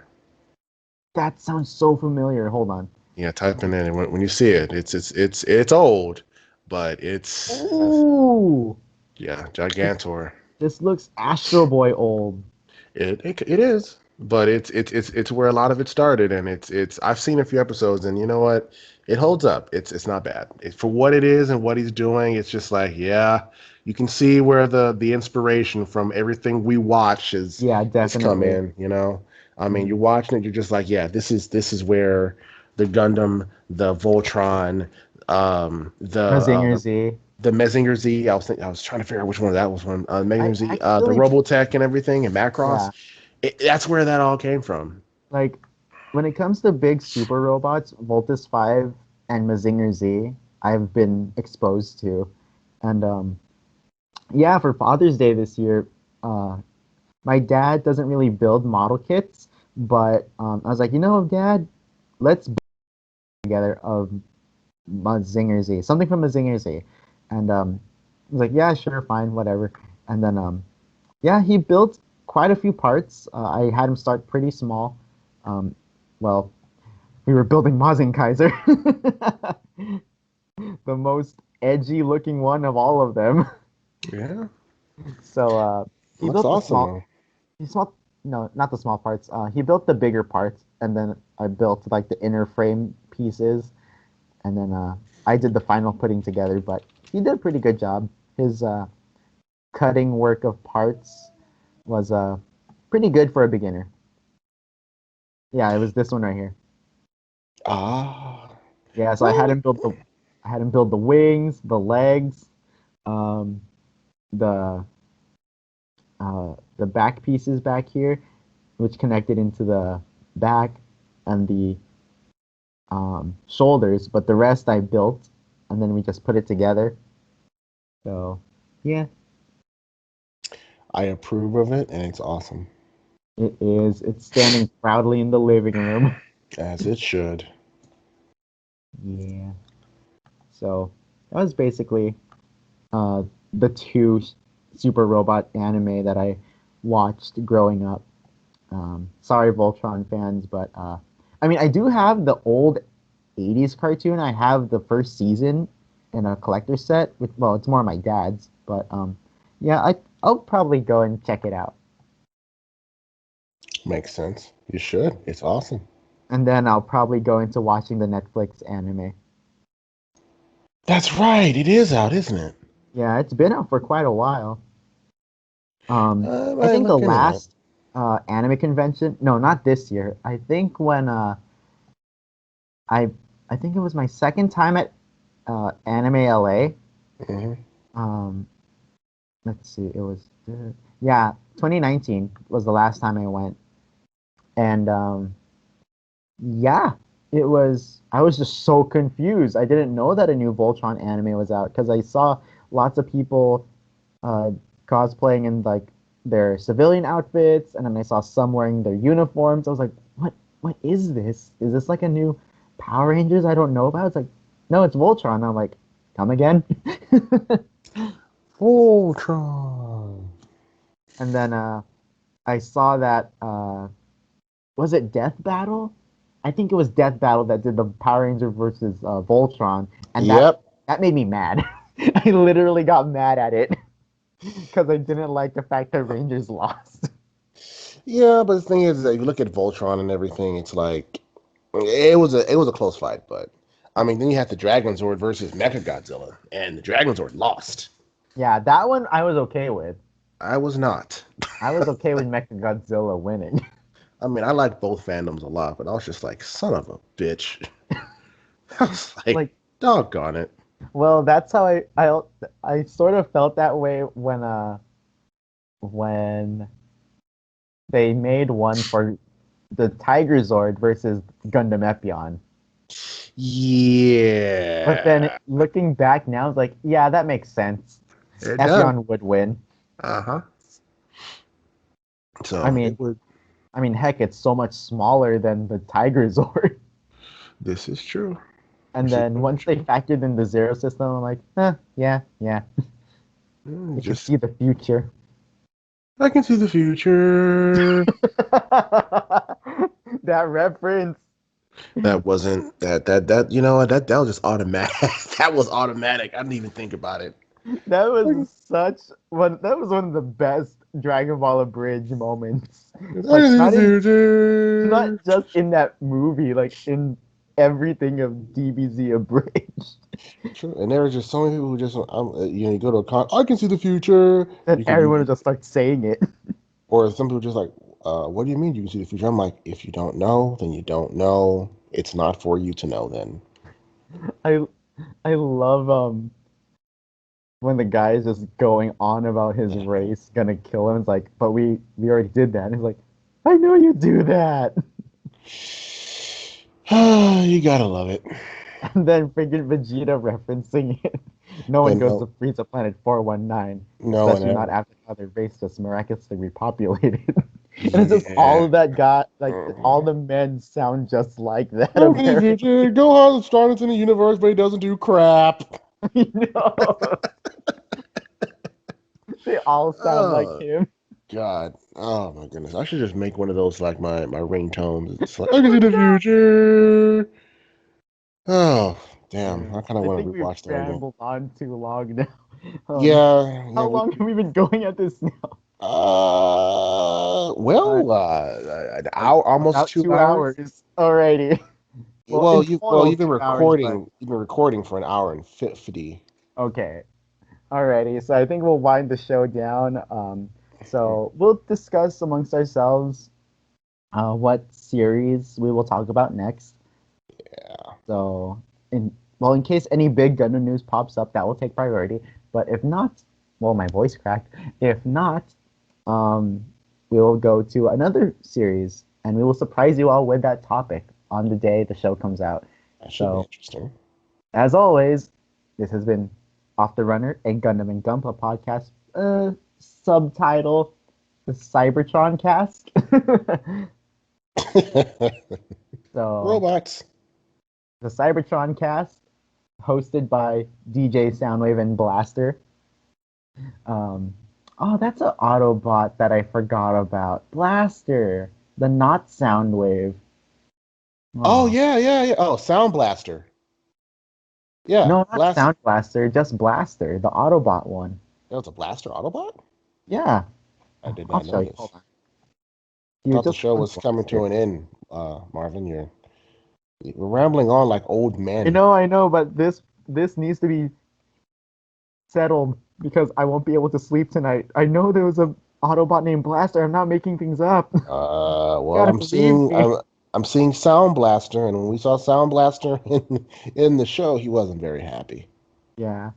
That sounds so familiar. Hold on. Yeah, type in it, and when you see it, it's old, but it's Ooh, yeah, this Gigantor. this looks Astro Boy old. It is, but it's where a lot of it started, and it's I've seen a few episodes, and you know what? It holds up. It's not bad. For what it is and what he's doing, it's just like, yeah, you can see where the inspiration from everything we watch Yeah, is come definitely. in. I mean, you're Mhm. watching it, you're just like, yeah, this is where the Gundam, the Voltron, Mazinger Z. the Mezzinger Z. I was trying to figure out which one of that was one. I Mezzinger Z, the actually, Robotech and everything, and Macross. yeah, That's where that all came from. like when it comes to big super robots, Voltus 5 and Mazinger Z, I've been exposed to. And yeah, for Father's Day this year, uh, my dad doesn't really build model kits, but I was like, Dad, let's build together of Mazinger Z, something from Mazinger Z. And he was like, yeah, sure, fine, whatever. And then yeah, he built quite a few parts. I had him start pretty small. Um, well, we were building Mazin Kaiser, the most edgy looking one of all of them. Yeah, So he looks built the awesome small, though. he small, no, not the small parts. He built the bigger parts, and then I built like the inner frame pieces, and then I did the final putting together. But he did a pretty good job. His cutting work of parts was pretty good for a beginner. Yeah, it was this one right here. Ah, Yeah, so well, I had him build the wings, the legs, um, the the back pieces back here, which connected into the back and the shoulders. But the rest I built, and then we just put it together. So yeah, I approve of it, and it's awesome, it is. It's standing proudly in the living room. as it should. Yeah. So that was basically uh, the two super robot anime that I watched growing up. Sorry, Voltron fans, but I mean, I do have the old '80s cartoon. I have the first season in a collector set. Well, it's more my dad's, but yeah, I'll probably go and check it out, Makes sense. You should. It's awesome. and then I'll probably go into watching the Netflix anime. That's right. It is out, isn't it? Yeah, it's been out for quite a while. I I might think the look into that. last anime convention, no, not this year. I think when I I think it was my second time at Anime LA. Hmm. Um, let's see, it was yeah, 2019 was the last time I went, and yeah, it was. I was just so confused. I didn't know that a new Voltron anime was out because I saw lots of people uh, cosplaying in like their civilian outfits, and then I saw some wearing their uniforms. I was like, what? What is this? Is this like a new Power Rangers I don't know about? It's like, no, it's Voltron. I'm like, come again? Voltron. And then I saw that was it Death Battle? I think it was Death Battle that did the Power Ranger versus Voltron, and Yep. that made me mad. I literally got mad at it because I didn't like the fact that Rangers lost. Yeah, but the thing is that if you look at Voltron and everything, it's like it was a close fight, but I mean, then you had the Dragon Zord versus Mechagodzilla, and the Dragon Zord lost. Yeah, that one I was okay with. I was not. I was okay with Mechagodzilla winning. I mean, I like both fandoms a lot, but I was just like, son of a bitch. I was like, Like, doggone it. well, that's how I sort of felt that way when they made one for the Tiger Zord versus Gundam Epion. But then Yeah, looking back now, it's like, yeah, that makes sense. it does. Epion would win. Uh-huh. I So mean, it would. heck, it's so much smaller than the Tiger Zord. This is true. And This is then very once they true. factored in the zero system, I'm like, yeah, yeah. You can Just see the future. I can see the future. That reference. That wasn't that you know what that was just automatic. That was automatic. I didn't even think about it. That I was such one. That was one of the best Dragon Ball Abridged moments. can Like see the not future. just in that movie, like in everything of DBZ Abridged. Sure. And there are just so many people who just you go to a con. I can see the future. And You can everyone would just start saying it. or some people just like, what do you mean you can see the future? I'm like, if you don't know, then you don't know. It's not for you to know. Then I I love when the guy is just going on about his race gonna kill him. It's like, but we already did that. And he's like, I know you do that. you gotta love it. And then freaking Vegeta referencing it. No one But goes no, to Frieza Planet 419, no one especially not ever. after how their race just miraculously repopulated. And it's just all Yeah. of that guy, like all Mhm. the men sound just like that, I can see the apparently. future. Gohan's the strongest in the universe, but he doesn't do crap. You know, they all sound like Oh him. God. Oh my goodness. I should just make one of those like my ringtones. It's like I can Oh see my the god. future. Oh damn. I Man, kind of I want to think we've rewatch that again. rambled on too long now. Yeah. Yeah. How long have we been going at this now? Uh, An hour, almost about 2 hours. 2 hours. Alrighty. Well, in total, You've been 2 hours, but recording. You've been recording for an hour and 50. okay. Alrighty. So I think we'll wind the show down. So we'll discuss amongst ourselves what series we will talk about next. Yeah. So, in case any big Gundam news pops up, that will take priority. But if not, well, my voice cracked. If not, um, we will go to another series, and we will surprise you all with that topic on the day the show comes out. That should be So, interesting. as always, this has been Off the Runner, a Gundam and Gunpla podcast. Subtitle: The Cybertron Cast. So, Robots. the Cybertron Cast, hosted by DJ Soundwave and Blaster. Um, oh, that's an Autobot that I forgot about. Blaster, the not Soundwave. Oh Oh, yeah, yeah, yeah. Oh, Sound Blaster. Yeah, no, not blast. Sound Blaster, just Blaster, the Autobot one. That was a Blaster Autobot. Yeah, I did I'll not show know you. this. Hold on. I You thought the just show want was coming Blaster. to an end. Marvin, you're rambling on like old men. I know, but this needs to be settled because I won't be able to sleep tonight. I know there was a Autobot named Blaster. I'm not making things up. You Well, gotta believe me. I'm seeing Sound Blaster, and when we saw Sound Blaster in the show, he wasn't very happy. Yeah.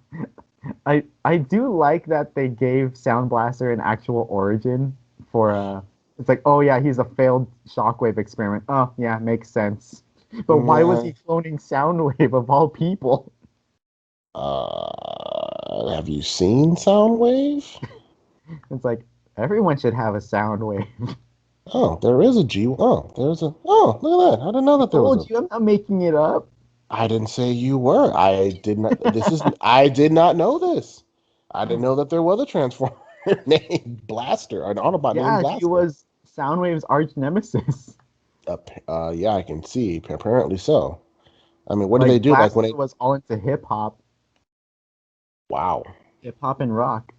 I do like that they gave Sound Blaster an actual origin for it's like, oh yeah, he's a failed shockwave experiment. Oh yeah, makes sense. But why was Yeah. he cloning Soundwave of all people? Have you seen Soundwave? It's like everyone should have a Soundwave. Oh, there is a G. Oh, there's a. Oh, look at that. I didn't know I that there was told a. you, I'm not making it up. I didn't say you were. I did not. This is. I did not know this. I didn't know that there was a Transformer named Blaster, an Autobot named Yeah, he Blaster. was Soundwave's arch nemesis. Yeah, I can see. Apparently so. I mean, what do they Like do? Like when Blaster they. was all into Wow. hip hop and rock.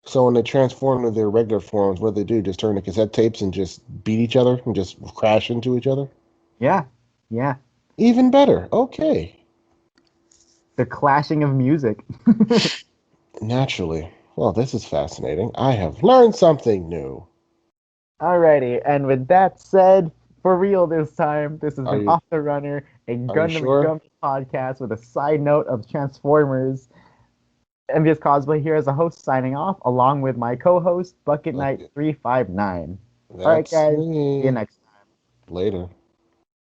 So when they transform to their regular forms, what do they do? Just turn the cassette tapes and just beat each other and just crash into each other? Yeah, yeah. Even better. Okay. The clashing of music. Naturally. Well, this is fascinating. I have learned something new. Alrighty, and with that said, for real this time, this has Are been you Off the Runner, a are you Gundam and sure? Gunpla podcast with a side note of Transformers. MVious Cosplay here as a host signing off, along with my co-host, Okay. BucketKnight359. Alright That's guys, see you me. next time. Later.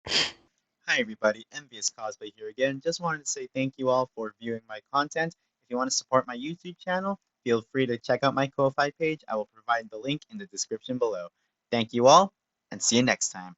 Hi everybody, MVious Cosplay here again. Just wanted to say thank you all for viewing my content. If you want to support my YouTube channel, feel free to check out my Ko-Fi page. I will provide the link in the description below. Thank you all, and see you next time.